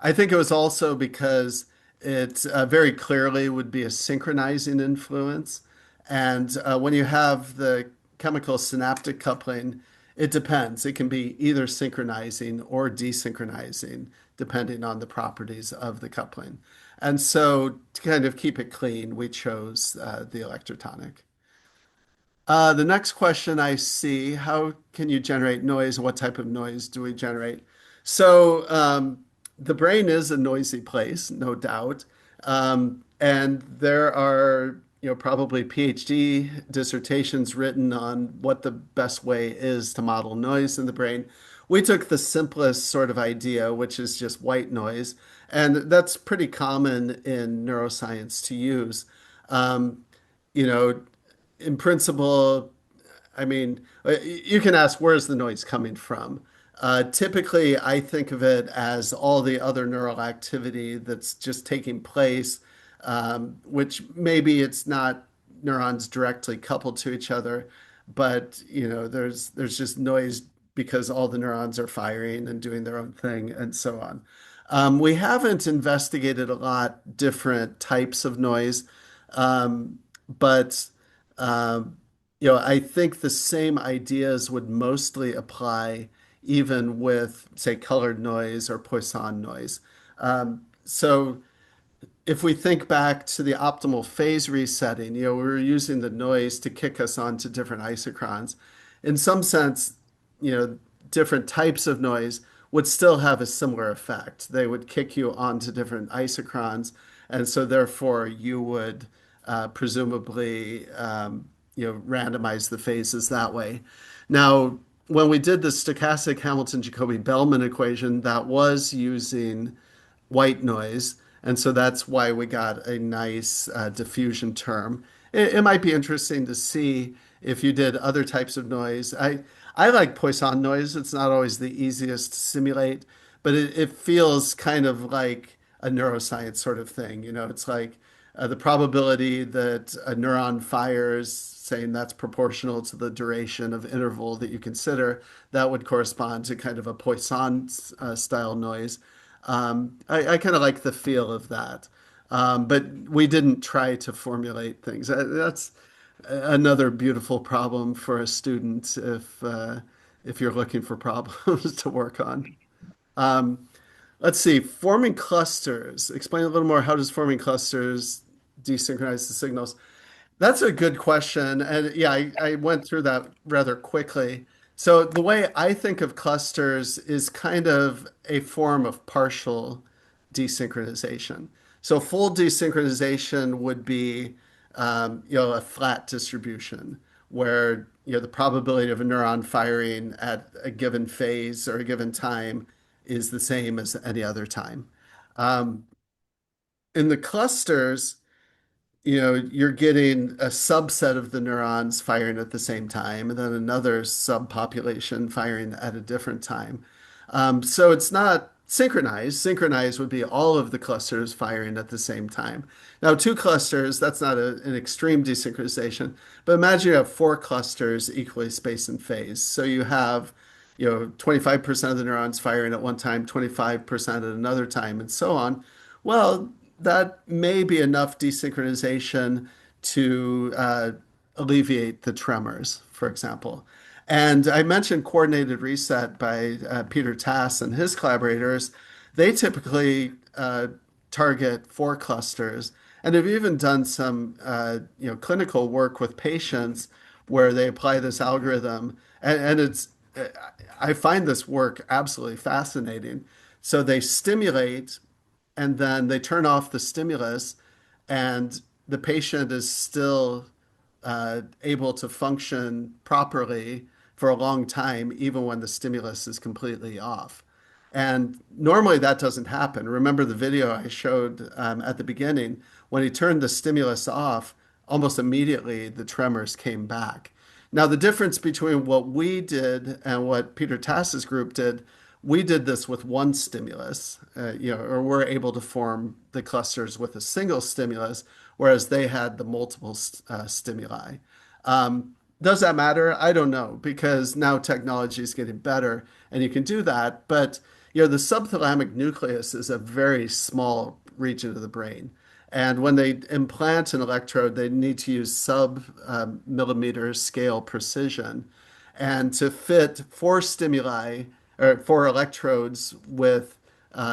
I think it was also because it very clearly would be a synchronizing influence. And when you have the chemical synaptic coupling, it depends. It can be either synchronizing or desynchronizing, depending on the properties of the coupling. And so, to kind of keep it clean, we chose the electrotonic. The next question I see, how can you generate noise and what type of noise do we generate? So the brain is a noisy place, no doubt. And there are, probably PhD dissertations written on what the best way is to model noise in the brain. We took the simplest sort of idea, which is just white noise, and that's pretty common in neuroscience to use. Um, you know, in principle, I mean, you can ask where's the noise coming from? Typically, I think of it as all the other neural activity that's just taking place, which maybe it's not neurons directly coupled to each other, but there's just noise because all the neurons are firing and doing their own thing and so on. We haven't investigated a lot different types of noise, but um, I think the same ideas would mostly apply even with, say, colored noise or Poisson noise. So if we think back to the optimal phase resetting, we were using the noise to kick us onto different isochrons. In some sense, you know, different types of noise would still have a similar effect. They would kick you onto different isochrons, and so therefore you would presumably, randomize the phases that way. Now, when we did the stochastic Hamilton-Jacobi-Bellman equation, that was using white noise. And so that's why we got a nice diffusion term. It might be interesting to see if you did other types of noise. I like Poisson noise. It's not always the easiest to simulate, but it feels kind of like a neuroscience sort of thing. It's like the probability that a neuron fires, saying that's proportional to the duration of interval that you consider, that would correspond to kind of a Poisson style noise. I kind of like the feel of that. But we didn't try to formulate things. That's another beautiful problem for a student if you're looking for problems to work on. Um, let's see, forming clusters. Explain a little more. How does forming clusters desynchronize the signals? That's a good question. And yeah, I went through that rather quickly. So the way I think of clusters is kind of a form of partial desynchronization. So full desynchronization would be, a flat distribution where, the probability of a neuron firing at a given phase or a given time is the same as any other time. Um, in the clusters, you're getting a subset of the neurons firing at the same time, and then another subpopulation firing at a different time. So it's not synchronized. Synchronized would be all of the clusters firing at the same time. Now, two clusters, that's not an extreme desynchronization, but imagine you have four clusters equally spaced and phased. So you have, 25% of the neurons firing at one time, 25% at another time, and so on. Well, that may be enough desynchronization to alleviate the tremors, for example. And I mentioned coordinated reset by Peter Tass and his collaborators. They typically target four clusters, and have even done some clinical work with patients where they apply this algorithm, and I find this work absolutely fascinating. So they stimulate and then they turn off the stimulus, and the patient is still able to function properly for a long time, even when the stimulus is completely off. And normally that doesn't happen. Remember the video I showed at the beginning? When he turned the stimulus off, almost immediately the tremors came back. Now, the difference between what we did and what Peter Tass's group did, we did this with one stimulus, or we're able to form the clusters with a single stimulus, whereas they had the multiple stimuli. Does that matter? I don't know, because now technology is getting better and you can do that. But the subthalamic nucleus is a very small region of the brain. And when they implant an electrode, they need to use sub-millimeter scale precision. And to fit four stimuli or four electrodes with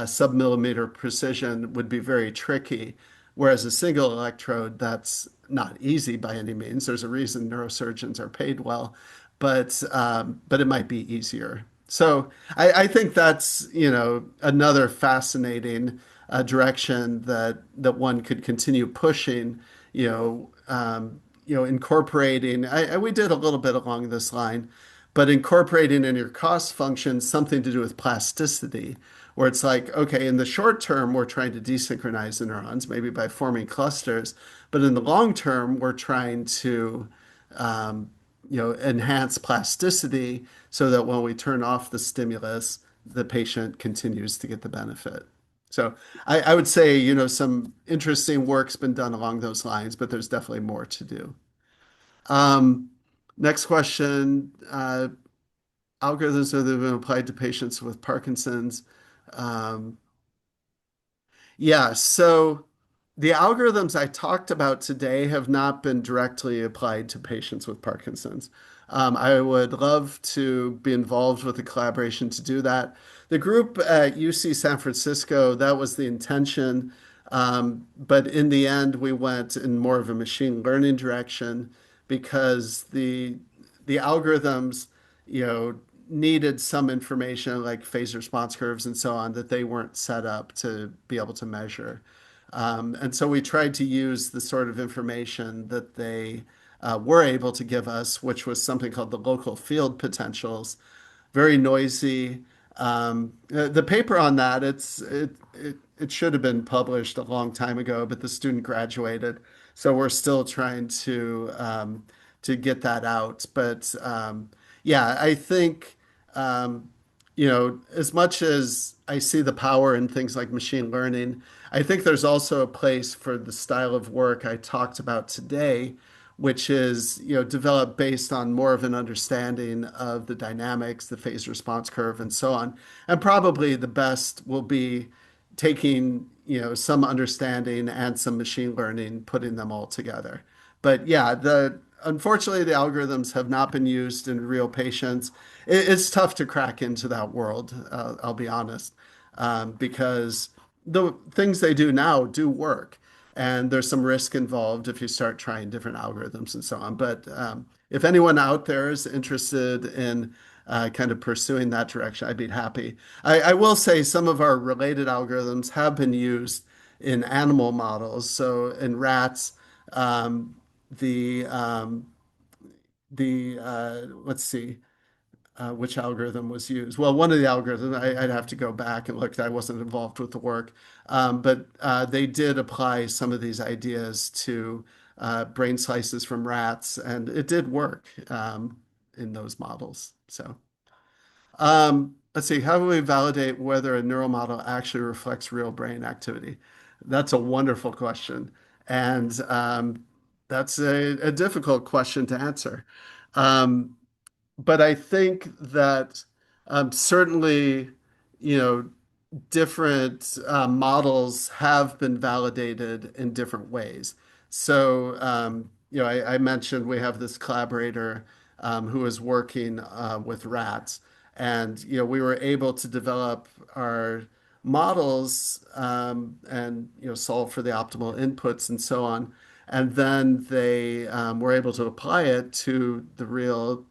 sub-millimeter precision would be very tricky. Whereas a single electrode, that's not easy by any means. There's a reason neurosurgeons are paid well, but it might be easier. So I think that's, another fascinating direction that one could continue pushing, incorporating. We did a little bit along this line, but incorporating in your cost function something to do with plasticity, where it's like, okay, in the short term, we're trying to desynchronize the neurons, maybe by forming clusters, but in the long term, we're trying to enhance plasticity so that when we turn off the stimulus, the patient continues to get the benefit. So I would say, some interesting work's been done along those lines, but there's definitely more to do. Um, Next question. Algorithms that have been applied to patients with Parkinson's. Um, yeah, so the algorithms I talked about today have not been directly applied to patients with Parkinson's. I would love to be involved with the collaboration to do that. The group at UC San Francisco, that was the intention. But in the end, we went in more of a machine learning direction because the algorithms, needed some information like phase response curves and so on that they weren't set up to be able to measure. And so we tried to use the sort of information that they were able to give us, which was something called the local field potentials, very noisy. The paper on that, it should have been published a long time ago, but the student graduated, so we're still trying to get that out. But yeah, I think as much as I see the power in things like machine learning, I think there's also a place for the style of work I talked about today, which is, developed based on more of an understanding of the dynamics, the phase response curve, and so on. And probably the best will be taking, some understanding and some machine learning, putting them all together. But yeah, unfortunately, the algorithms have not been used in real patients. It's tough to crack into that world, I'll be honest, because the things they do now do work. And there's some risk involved if you start trying different algorithms and so on. But if anyone out there is interested in kind of pursuing that direction, I'd be happy. I will say some of our related algorithms have been used in animal models. So in rats, um, the let's see, which algorithm was used. Well, one of the algorithms, I'd have to go back and look. I wasn't involved with the work, but they did apply some of these ideas to brain slices from rats, and it did work in those models. So let's see, how do we validate whether a neural model actually reflects real brain activity? That's a wonderful question, and that's a difficult question to answer. Um, but I think that certainly, you know, different models have been validated in different ways. So, I mentioned we have this collaborator who is working with rats, and we were able to develop our models and solve for the optimal inputs and so on. And then they were able to apply it to the real,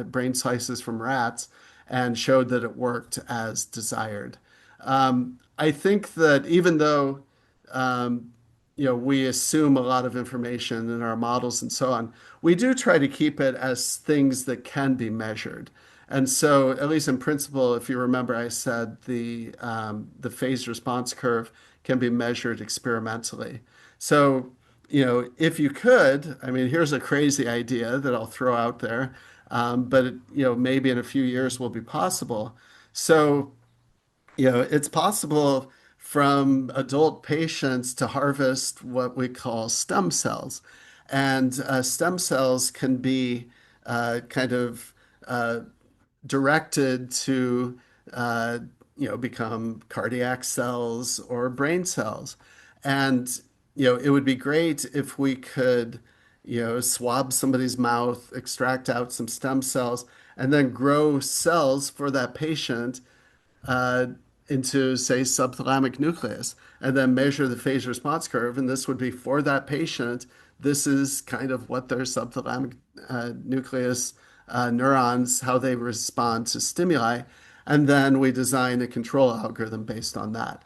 brain slices from rats and showed that it worked as desired. I think that even though we assume a lot of information in our models and so on, we do try to keep it as things that can be measured. And so, at least in principle, if you remember, I said the phase response curve can be measured experimentally. So, if you could, I mean, here's a crazy idea that I'll throw out there, but maybe in a few years will be possible. So, it's possible from adult patients to harvest what we call stem cells. And stem cells can be kind of directed to uh, become cardiac cells or brain cells. And, it would be great if we could, swab somebody's mouth, extract out some stem cells, and then grow cells for that patient uh, into, say, subthalamic nucleus, and then measure the phase response curve. And this would be for that patient. This is kind of what their subthalamic nucleus neurons, how they respond to stimuli. And then we design a control algorithm based on that.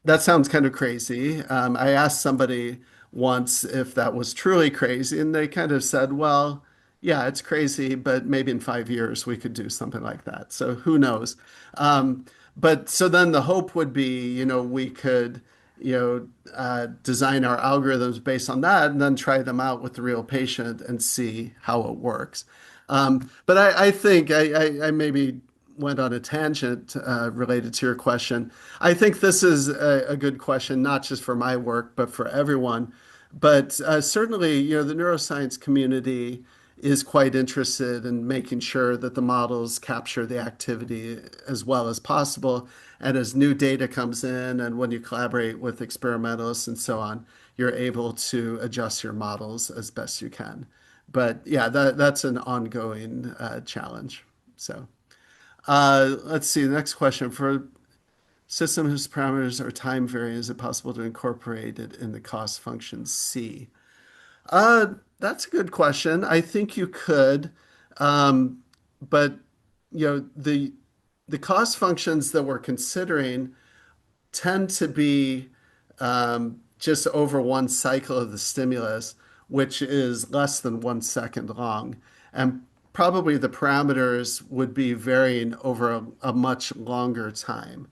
That sounds kind of crazy. I asked somebody once if that was truly crazy, and they kind of said, well, yeah, it's crazy, but maybe in 5 years we could do something like that. So who knows? But so then the hope would be, we could, design our algorithms based on that and then try them out with the real patient and see how it works. But I think I maybe went on a tangent related to your question. I think this is a good question, not just for my work, but for everyone. But certainly, the neuroscience community is quite interested in making sure that the models capture the activity as well as possible. And as new data comes in, and when you collaborate with experimentalists and so on, you're able to adjust your models as best you can. But yeah, that's an ongoing challenge. So. Let's see. The next question. For system whose parameters are time varying, is it possible to incorporate it in the cost function C? That's a good question. I think you could, um, but the cost functions that we're considering tend to be just over one cycle of the stimulus, which is less than 1 second long. And probably the parameters would be varying over a much longer time.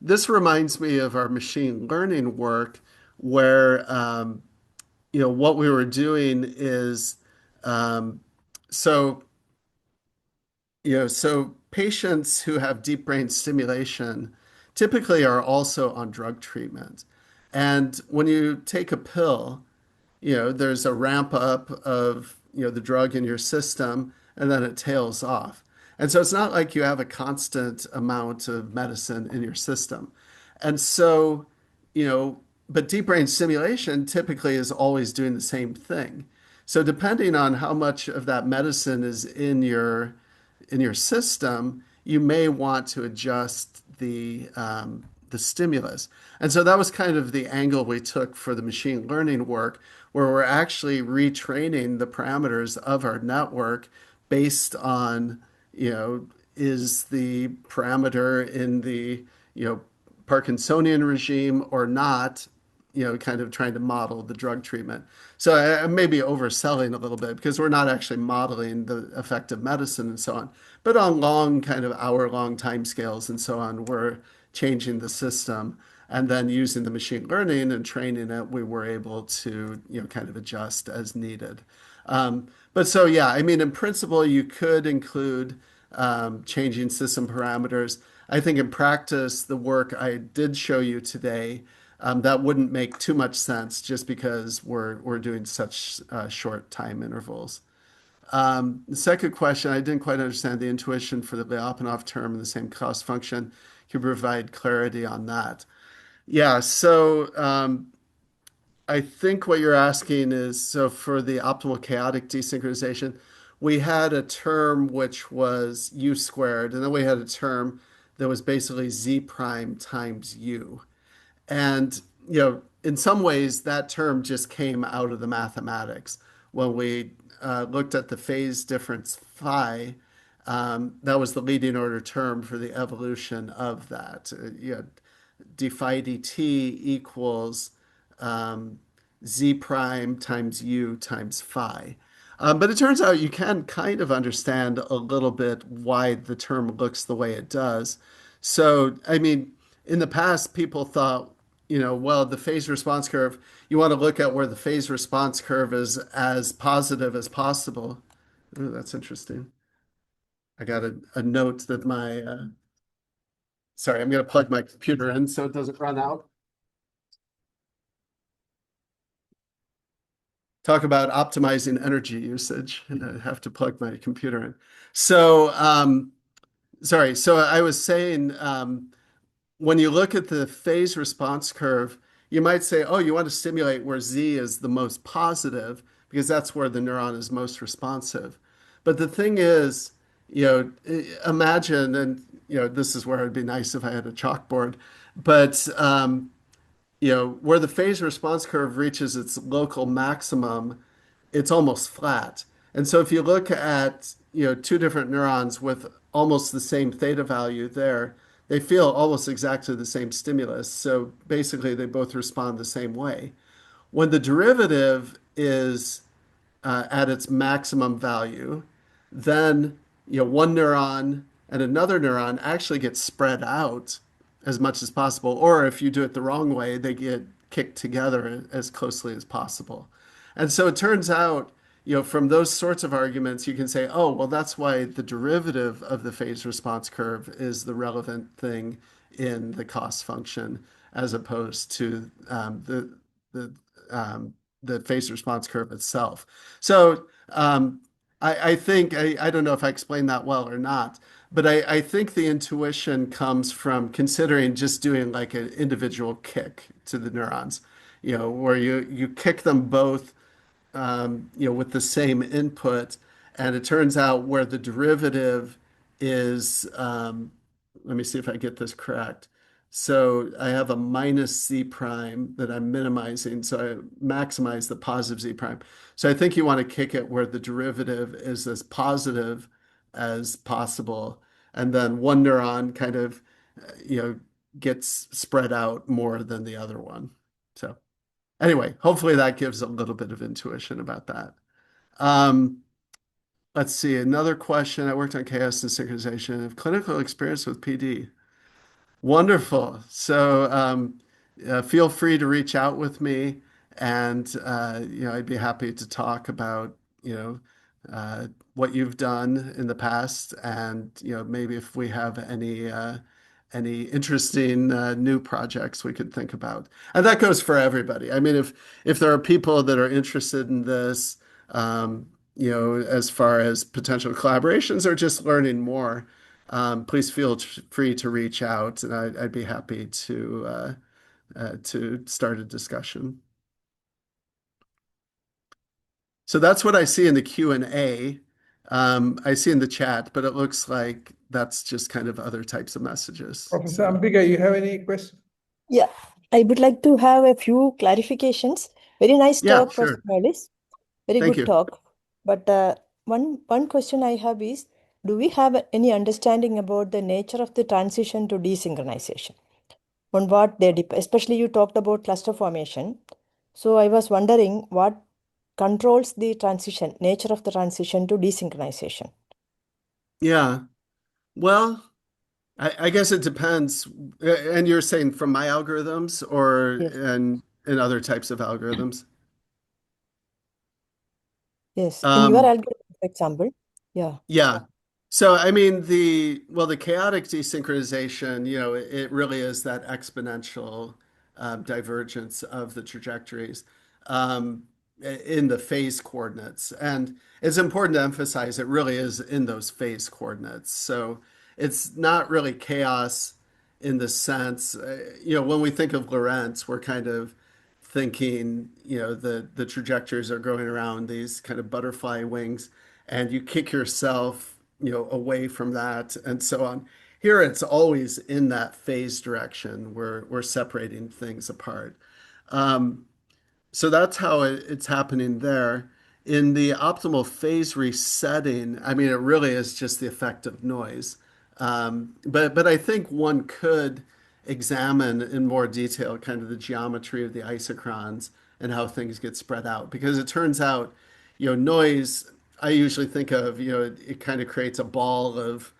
This reminds me of our machine learning work, where what we were doing is um, so so patients who have deep brain stimulation typically are also on drug treatment. And when you take a pill, there's a ramp up of, the drug in your system, and then it tails off. And so it's not like you have a constant amount of medicine in your system. And so, you know, but deep brain stimulation typically is always doing the same thing. So depending on how much of that medicine is in your system, you may want to adjust the stimulus. And so that was kind of the angle we took for the machine learning work, where we're actually retraining the parameters of our network based on, is the parameter in the, Parkinsonian regime or not, kind of trying to model the drug treatment. So I may be overselling a little bit because we're not actually modeling the effect of medicine and so on. But on long, kind of hour-long timescales and so on, we're changing the system. And then using the machine learning and training it, we were able to, kind of adjust as needed. But so, yeah, I mean, in principle, you could include changing system parameters. I think in practice, the work I did show you today, that wouldn't make too much sense just because we're doing such short time intervals. The second question, I didn't quite understand the intuition for the Lyapunov term in the same cost function. Can you provide clarity on that? Yeah, so I think what you're asking is, so for the optimal chaotic desynchronization, we had a term which was u squared, and then we had a term that was basically z prime times u. And, in some ways, that term just came out of the mathematics. When we looked at the phase difference phi, that was the leading order term for the evolution of that. D phi dt equals um, z prime times u times phi. But it turns out you can kind of understand a little bit why the term looks the way it does. So, I mean, in the past, people thought, well, the phase response curve, you want to look at where the phase response curve is as positive as possible. Ooh, that's interesting. I got a note that sorry, I'm going to plug my computer in so it doesn't run out. Talk about optimizing energy usage, and I have to plug my computer in. So, sorry. So I was saying, when you look at the phase response curve, you might say, oh, you want to stimulate where Z is the most positive because that's where the neuron is most responsive. But the thing is, imagine, and this is where it'd be nice if I had a chalkboard, but where the phase response curve reaches its local maximum, it's almost flat. And so if you look at, two different neurons with almost the same theta value there, they feel almost exactly the same stimulus. So basically they both respond the same way. When the derivative is at its maximum value, then one neuron and another neuron actually get spread out as much as possible. Or if you do it the wrong way, they get kicked together as closely as possible. And so it turns out, from those sorts of arguments, you can say, oh, well, that's why the derivative of the phase response curve is the relevant thing in the cost function, as opposed to the the phase response curve itself. So I think I don't know if I explained that well or not, but I think the intuition comes from considering just doing like an individual kick to the neurons, where you kick them both with the same input. And it turns out where the derivative is, let me see if I get this correct. So I have a minus z prime that I'm minimizing. So I maximize the positive z prime. So I think you want to kick it where the derivative is as positive as possible. And then one neuron kind of, gets spread out more than the other one. So. Anyway, hopefully that gives a little bit of intuition about that. Um, let's see, another question. I worked on chaos and synchronization of clinical experience with PD. Wonderful. So feel free to reach out with me, and I'd be happy to talk about what you've done in the past, and maybe if we have any interesting new projects we could think about. And that goes for everybody. I mean, if there are people that are interested in this, as far as potential collaborations or just learning more, please feel free to reach out, and I'd be happy to start a discussion. So that's what I see in the Q&A. I see in the chat, but it looks like that's just kind of other types of messages. Professor So, Ambika, you have any questions? Yeah, I would like to have a few clarifications. Very nice yeah, talk, Professor sure. Mellis. Very Thank good you. talk. But one question I have is, do we have any understanding about the nature of the transition to desynchronization? On what they depend, especially you talked about cluster formation. So I was wondering what controls the transition, nature of the transition to desynchronization. Yeah. Well, I guess it depends. And you're saying from my algorithms or Yes. in other types of algorithms? Yes. In your Um, algorithm, for example. Yeah. Yeah. So I mean the chaotic desynchronization, it really is that exponential divergence of the trajectories in the phase coordinates. And it's important to emphasize it really is in those phase coordinates. So it's not really chaos in the sense, when we think of Lorentz, we're kind of thinking, the trajectories are going around these kind of butterfly wings and you kick yourself, away from that and so on. Here it's always in that phase direction where we're separating things apart. Um, so that's how it's happening there. In the optimal phase resetting, I mean, it really is just the effect of noise. But I think one could examine in more detail kind of the geometry of the isochrons and how things get spread out. Because it turns out, noise, I usually think of, it kind of creates a ball of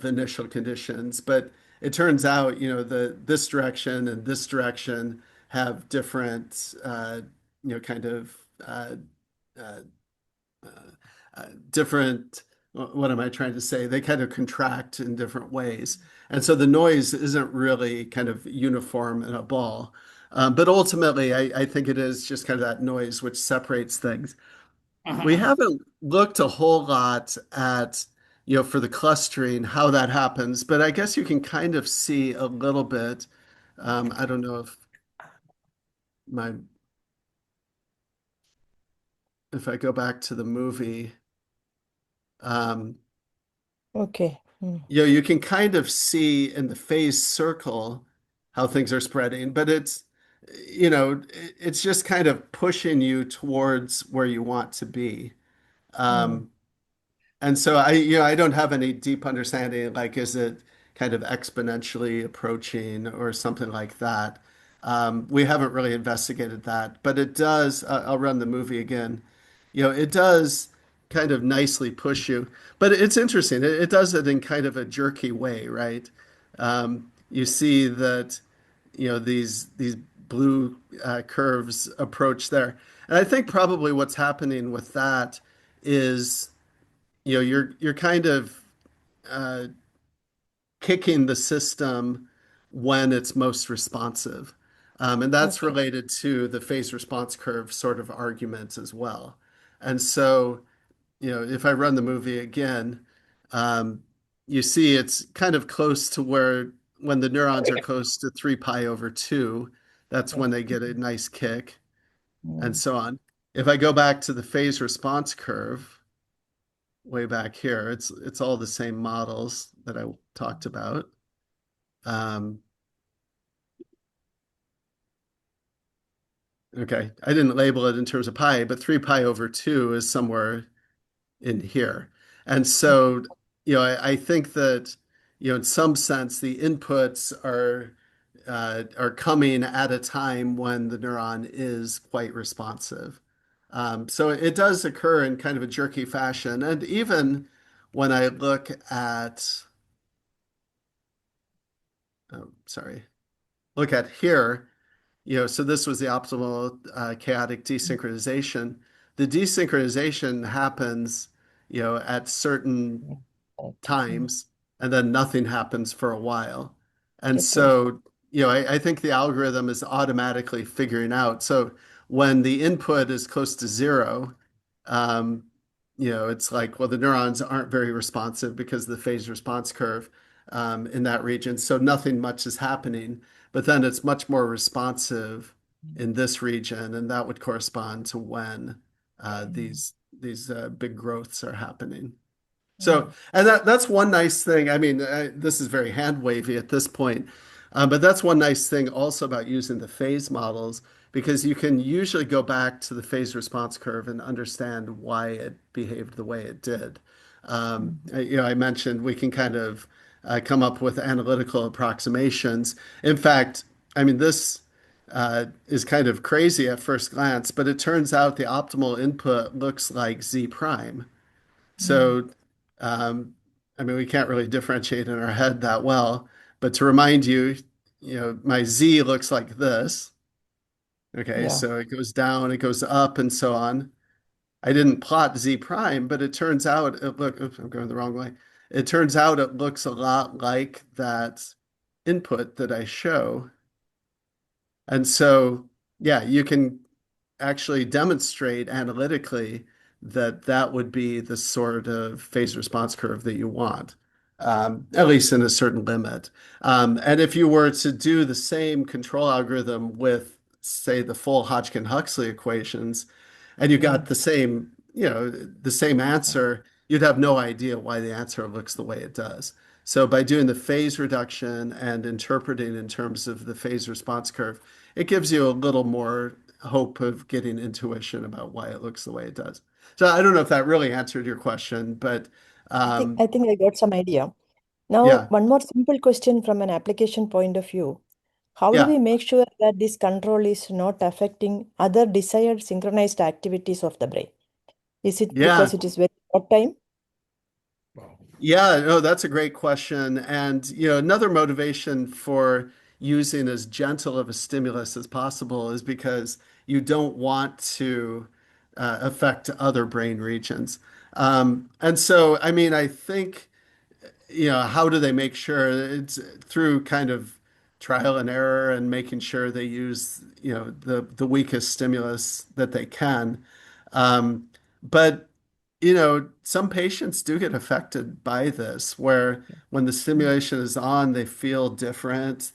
initial conditions. But it turns out, this direction and this direction have different, kind of uh, uh, different, what am I trying to say? They kind of contract in different ways. And so the noise isn't really kind of uniform in a ball. But ultimately, I think it is just kind of that noise which separates things. We haven't looked a whole lot at, for the clustering, how that happens. But I guess you can kind of see a little bit. I don't know my if I go back to the movie, um, Okay. you can kind of see in the phase circle how things are spreading, but it's just kind of pushing you towards where you want to be. Mm. Um, And so I don't have any deep understanding, like, is it kind of exponentially approaching or something like that? We haven't really investigated that, but it does, I'll run the movie again. It does kind of nicely push you, but it's interesting. It does it in kind of a jerky way, right? You see that, these blue curves approach there. And I think probably what's happening with that is you're kind of uh, kicking the system when it's most responsive. And that's Okay. related to the phase response curve sort of argument as well. And so, if I run the movie again, um, you see it's kind of close to where when the neurons are close to 3 pi over 2, that's Yeah. when they get a nice kick and Mm. so on. If I go back to the phase response curve, way back here. It's all the same models that I talked about. Um, okay, I didn't label it in terms of pi, but 3 pi over 2 is somewhere in here. And so, I think that, in some sense, the inputs are coming at a time when the neuron is quite responsive. So it does occur in kind of a jerky fashion. And even when I look at, oh, sorry, look at here, so this was the optimal chaotic desynchronization. The desynchronization happens, at certain Mm. Right. times, and then nothing happens for a while. And Okay. so, I think the algorithm is automatically figuring out. So when the input is close to zero, um, it's like, well, the neurons aren't very responsive because of the phase response curve in that region. So nothing much is happening. But then it's much more responsive in this region, and that would correspond to when Mm. these big growths are happening. So, Mm. and that's one nice thing. I mean, this is very hand wavy at this point, but that's one nice thing also about using the phase models because you can usually go back to the phase response curve and understand why it behaved the way it did. Mm. I mentioned we can kind of come up with analytical approximations. In fact, I mean, this is kind of crazy at first glance, but it turns out the optimal input looks like Z prime. Mm. So, um, I mean, we can't really differentiate in our head that well, but to remind you, my Z looks like this. Okay, Yeah. so it goes down, it goes up, and so on. I didn't plot Z prime, but it turns out oops, I'm going the wrong way. It turns out it looks a lot like that input that I show. And so, yeah, you can actually demonstrate analytically that that would be the sort of phase response curve that you want, at least in a certain limit. And if you were to do the same control algorithm with, say, the full Hodgkin-Huxley equations, and you got Mm. the same answer, you'd have no idea why the answer looks the way it does. So by doing the phase reduction and interpreting in terms of the phase response curve, it gives you a little more hope of getting intuition about why it looks the way it does. So I don't know if that really answered your question, but I think um, I think I got some idea. Now, yeah, one more simple question from an application point of view. How do yeah, we make sure that this control is not affecting other desired synchronized activities of the brain? Is it yeah, because it is very short time? yeah. No, that's a great question. And another motivation for using as gentle of a stimulus as possible is because you don't want to affect other brain regions. And so, I mean, I think. How do they make sure it's through kind of trial and error and making sure they use, the weakest stimulus that they can. But some patients do get affected by this, where when the stimulation is on, they feel different.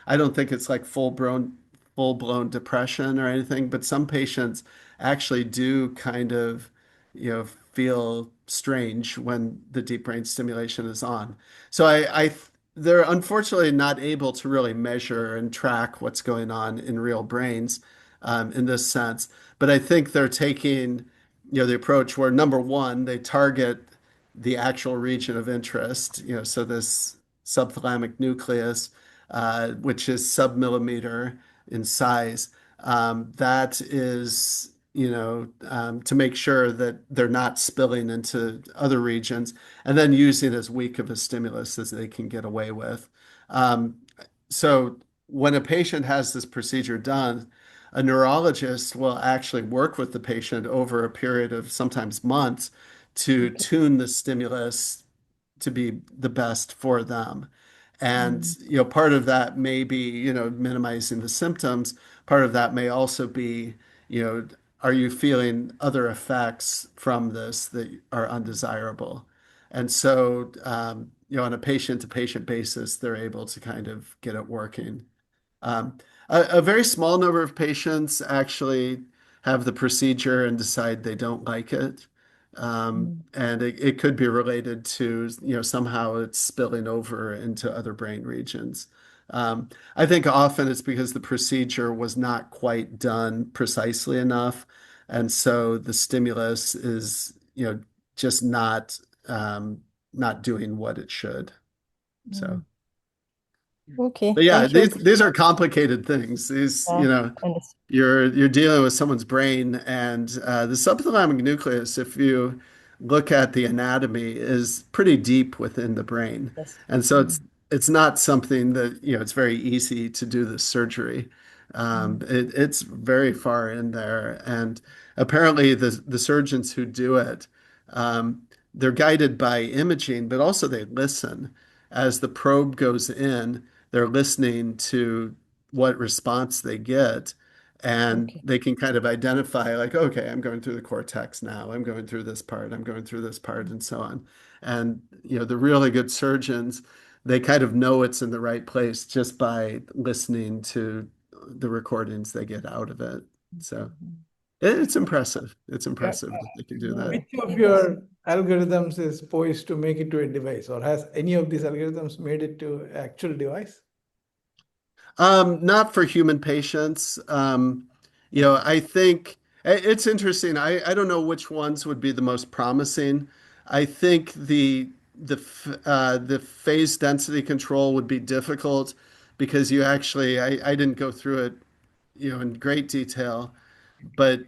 I don't think it's like full-blown depression or anything, but some patients actually do kind of, feel strange when the deep brain stimulation is on. So they're unfortunately not able to really measure and track what's going on in real brains, in this sense. But I think they're taking the approach where number one, they target the actual region of interest, so this subthalamic nucleus, which is submillimeter in size. That is, to make sure that they're not spilling into other regions, and then using as weak of a stimulus as they can get away with. Um, so when a patient has this procedure done, a neurologist will actually work with the patient over a period of sometimes months to Okay. tune the stimulus to be the best for them. And, Mm. part of that may be, minimizing the symptoms. Part of that may also be, you know, are you feeling other effects from this that are undesirable? And so, on a patient-to-patient basis, they're able to kind of get it working. Um, a very small number of patients actually have the procedure and decide they don't like it. Mm. And it could be related to, somehow it's spilling over into other brain regions. I think often it's because the procedure was not quite done precisely enough. And so the stimulus is, just not doing what it should. So. Mm. Okay, But yeah, thank you. these are complicated things. Yeah, understood. You're dealing with someone's brain, and the subthalamic nucleus, if you look at the anatomy, is pretty deep within the brain, Yes. and so Mm. it's not something that it's very easy to do the surgery. Mm. It's very far in there, and apparently the surgeons who do it, they're guided by imaging, but also they listen as the probe goes in. They're listening to what response they get, and Okay. they can kind of identify, like, okay, I'm going through the cortex now, I'm going through this part, I'm going through this part, and so on. And the really good surgeons, they kind of know it's in the right place just by listening to the recordings they get out of it. So Mhm. it's impressive. It's Yeah. impressive that they can do Yeah, that. Which of it is. your algorithms is poised to make it to a device, or has any of these algorithms made it to actual device? Not for human patients. I think it's interesting. I don't know which ones would be the most promising. I think the phase density control would be difficult because I didn't go through it, in great detail, but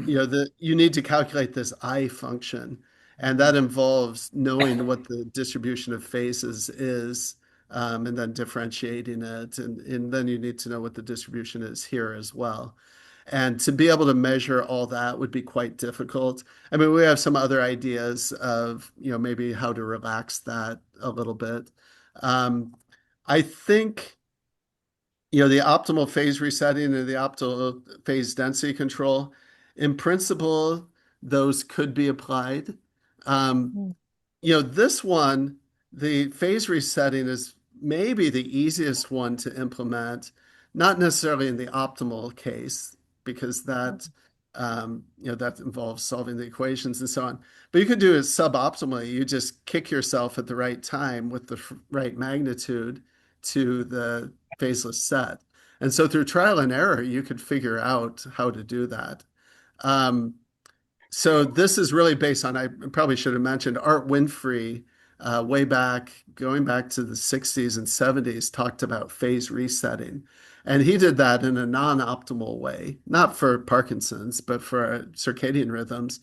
you need to calculate this I function, and that involves knowing what the distribution of phases is, and then differentiating it, and then you need to know what the distribution is here as well. And to be able to measure all that would be quite difficult. I mean, we have some other ideas of, maybe how to relax that a little bit. I think the optimal phase resetting and the optimal phase density control, in principle, those could be applied. Um, Mm. this one, the phase resetting is maybe the easiest one to implement, not necessarily in the optimal case, because that involves solving the equations and so on. But you could do it suboptimally. You just kick yourself at the right time with the right magnitude to the phaseless set. And so through trial and error, you could figure out how to do that. Um, so this is really based on, I probably should have mentioned, Art Winfrey, going back to the 60s and 70s, talked about phase resetting. And he did that in a non-optimal way, not for Parkinson's, but for circadian rhythms.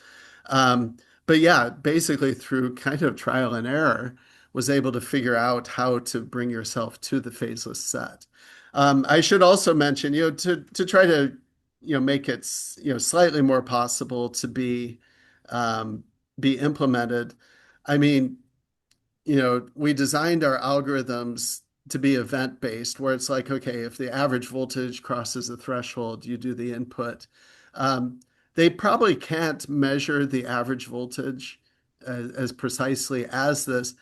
Um, but yeah, basically through kind of trial and error, was able to figure out how to bring yourself to the phaseless set. I should also mention, to try to make it slightly more possible to um, be implemented. I mean, we designed our algorithms to be event based, where it's like, okay, if the average voltage crosses a threshold, you do the input. Um, they probably can't measure the average voltage as precisely as this.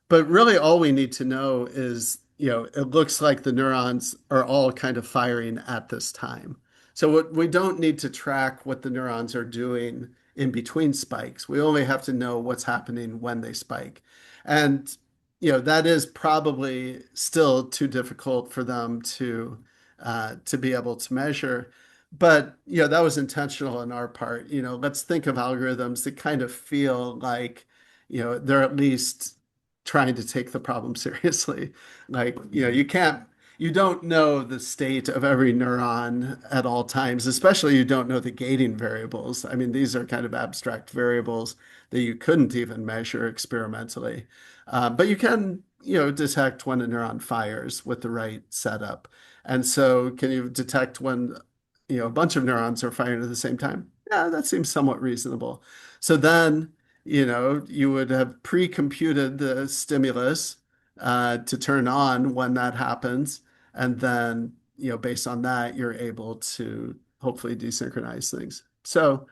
But really, all we need to know is, it looks like the neurons are all kind of firing at this time. So we don't need to track what the neurons are doing in between spikes. We only have to know what's happening when they spike. And, that is probably still too difficult for them to be able to measure. But, that was intentional on our part. Let's think of algorithms that kind of feel like, they're at least trying to take the problem seriously. Like, you don't know the state of every neuron at all times, especially you don't know the gating variables. I mean, these are kind of abstract variables that you couldn't even measure experimentally. But you can, detect when a neuron fires with the right setup. And so can you detect when, a bunch of neurons are firing at the same time? Yeah, that seems somewhat reasonable. So then, you would have pre-computed the stimulus to turn on when that happens. And then, based on that, you're able to hopefully desynchronize things. So,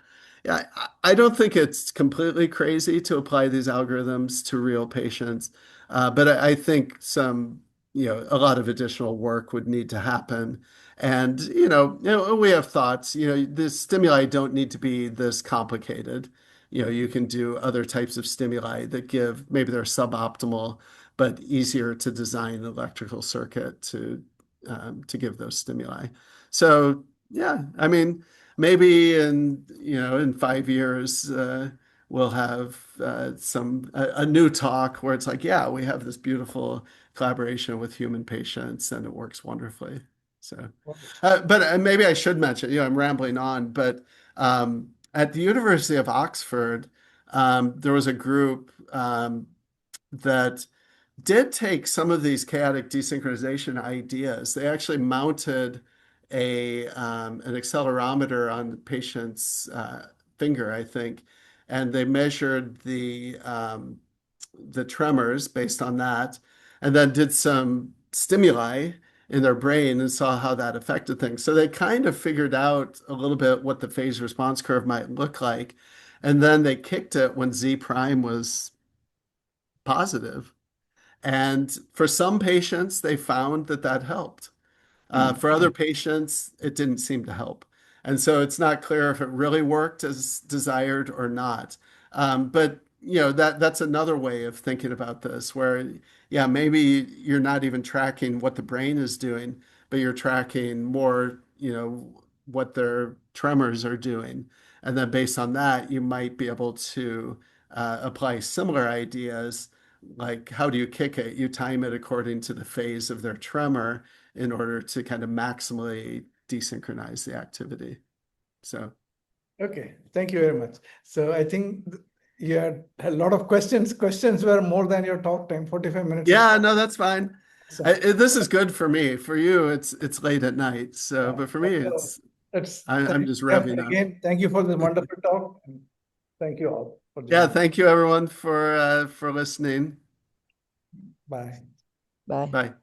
yeah, I don't think it's completely crazy to apply these algorithms to real patients, but I think a lot of additional work would need to happen. And, we have thoughts, the stimuli don't need to be this complicated. You can do other types of stimuli that maybe they're suboptimal, but easier to design an electrical circuit to give those stimuli. So yeah, I mean, maybe in 5 years we'll have a new talk where it's like, yeah, we have this beautiful collaboration with human patients and it works wonderfully. So, but maybe I should mention, I'm rambling on, but at the University of Oxford, there was a group that did take some of these chaotic desynchronization ideas. They actually mounted an accelerometer on the patient's finger, I think, and they measured the tremors based on that, and then did some stimuli in their brain and saw how that affected things. So they kind of figured out a little bit what the phase response curve might look like. And then they kicked it when Z prime was positive. And for some patients, they found that helped. For other patients, it didn't seem to help. And so it's not clear if it really worked as desired or not. But that's another way of thinking about this, where yeah, maybe you're not even tracking what the brain is doing, but you're tracking more, what their tremors are doing. And then based on that, you might be able to apply similar ideas, like how do you kick it? You time it according to the phase of their tremor in order to kind of maximally desynchronize the activity. So, okay, thank you very much. So I think you had a lot of questions. Questions were more than your talk time, 45 minutes. yeah, no, that's fine. So, This is good for me. For you, it's late at night. So, but for me, I'm just revving up. Again, thank you for the wonderful talk. And thank you all for Yeah, joining. thank you everyone for listening. Bye. Bye. Bye.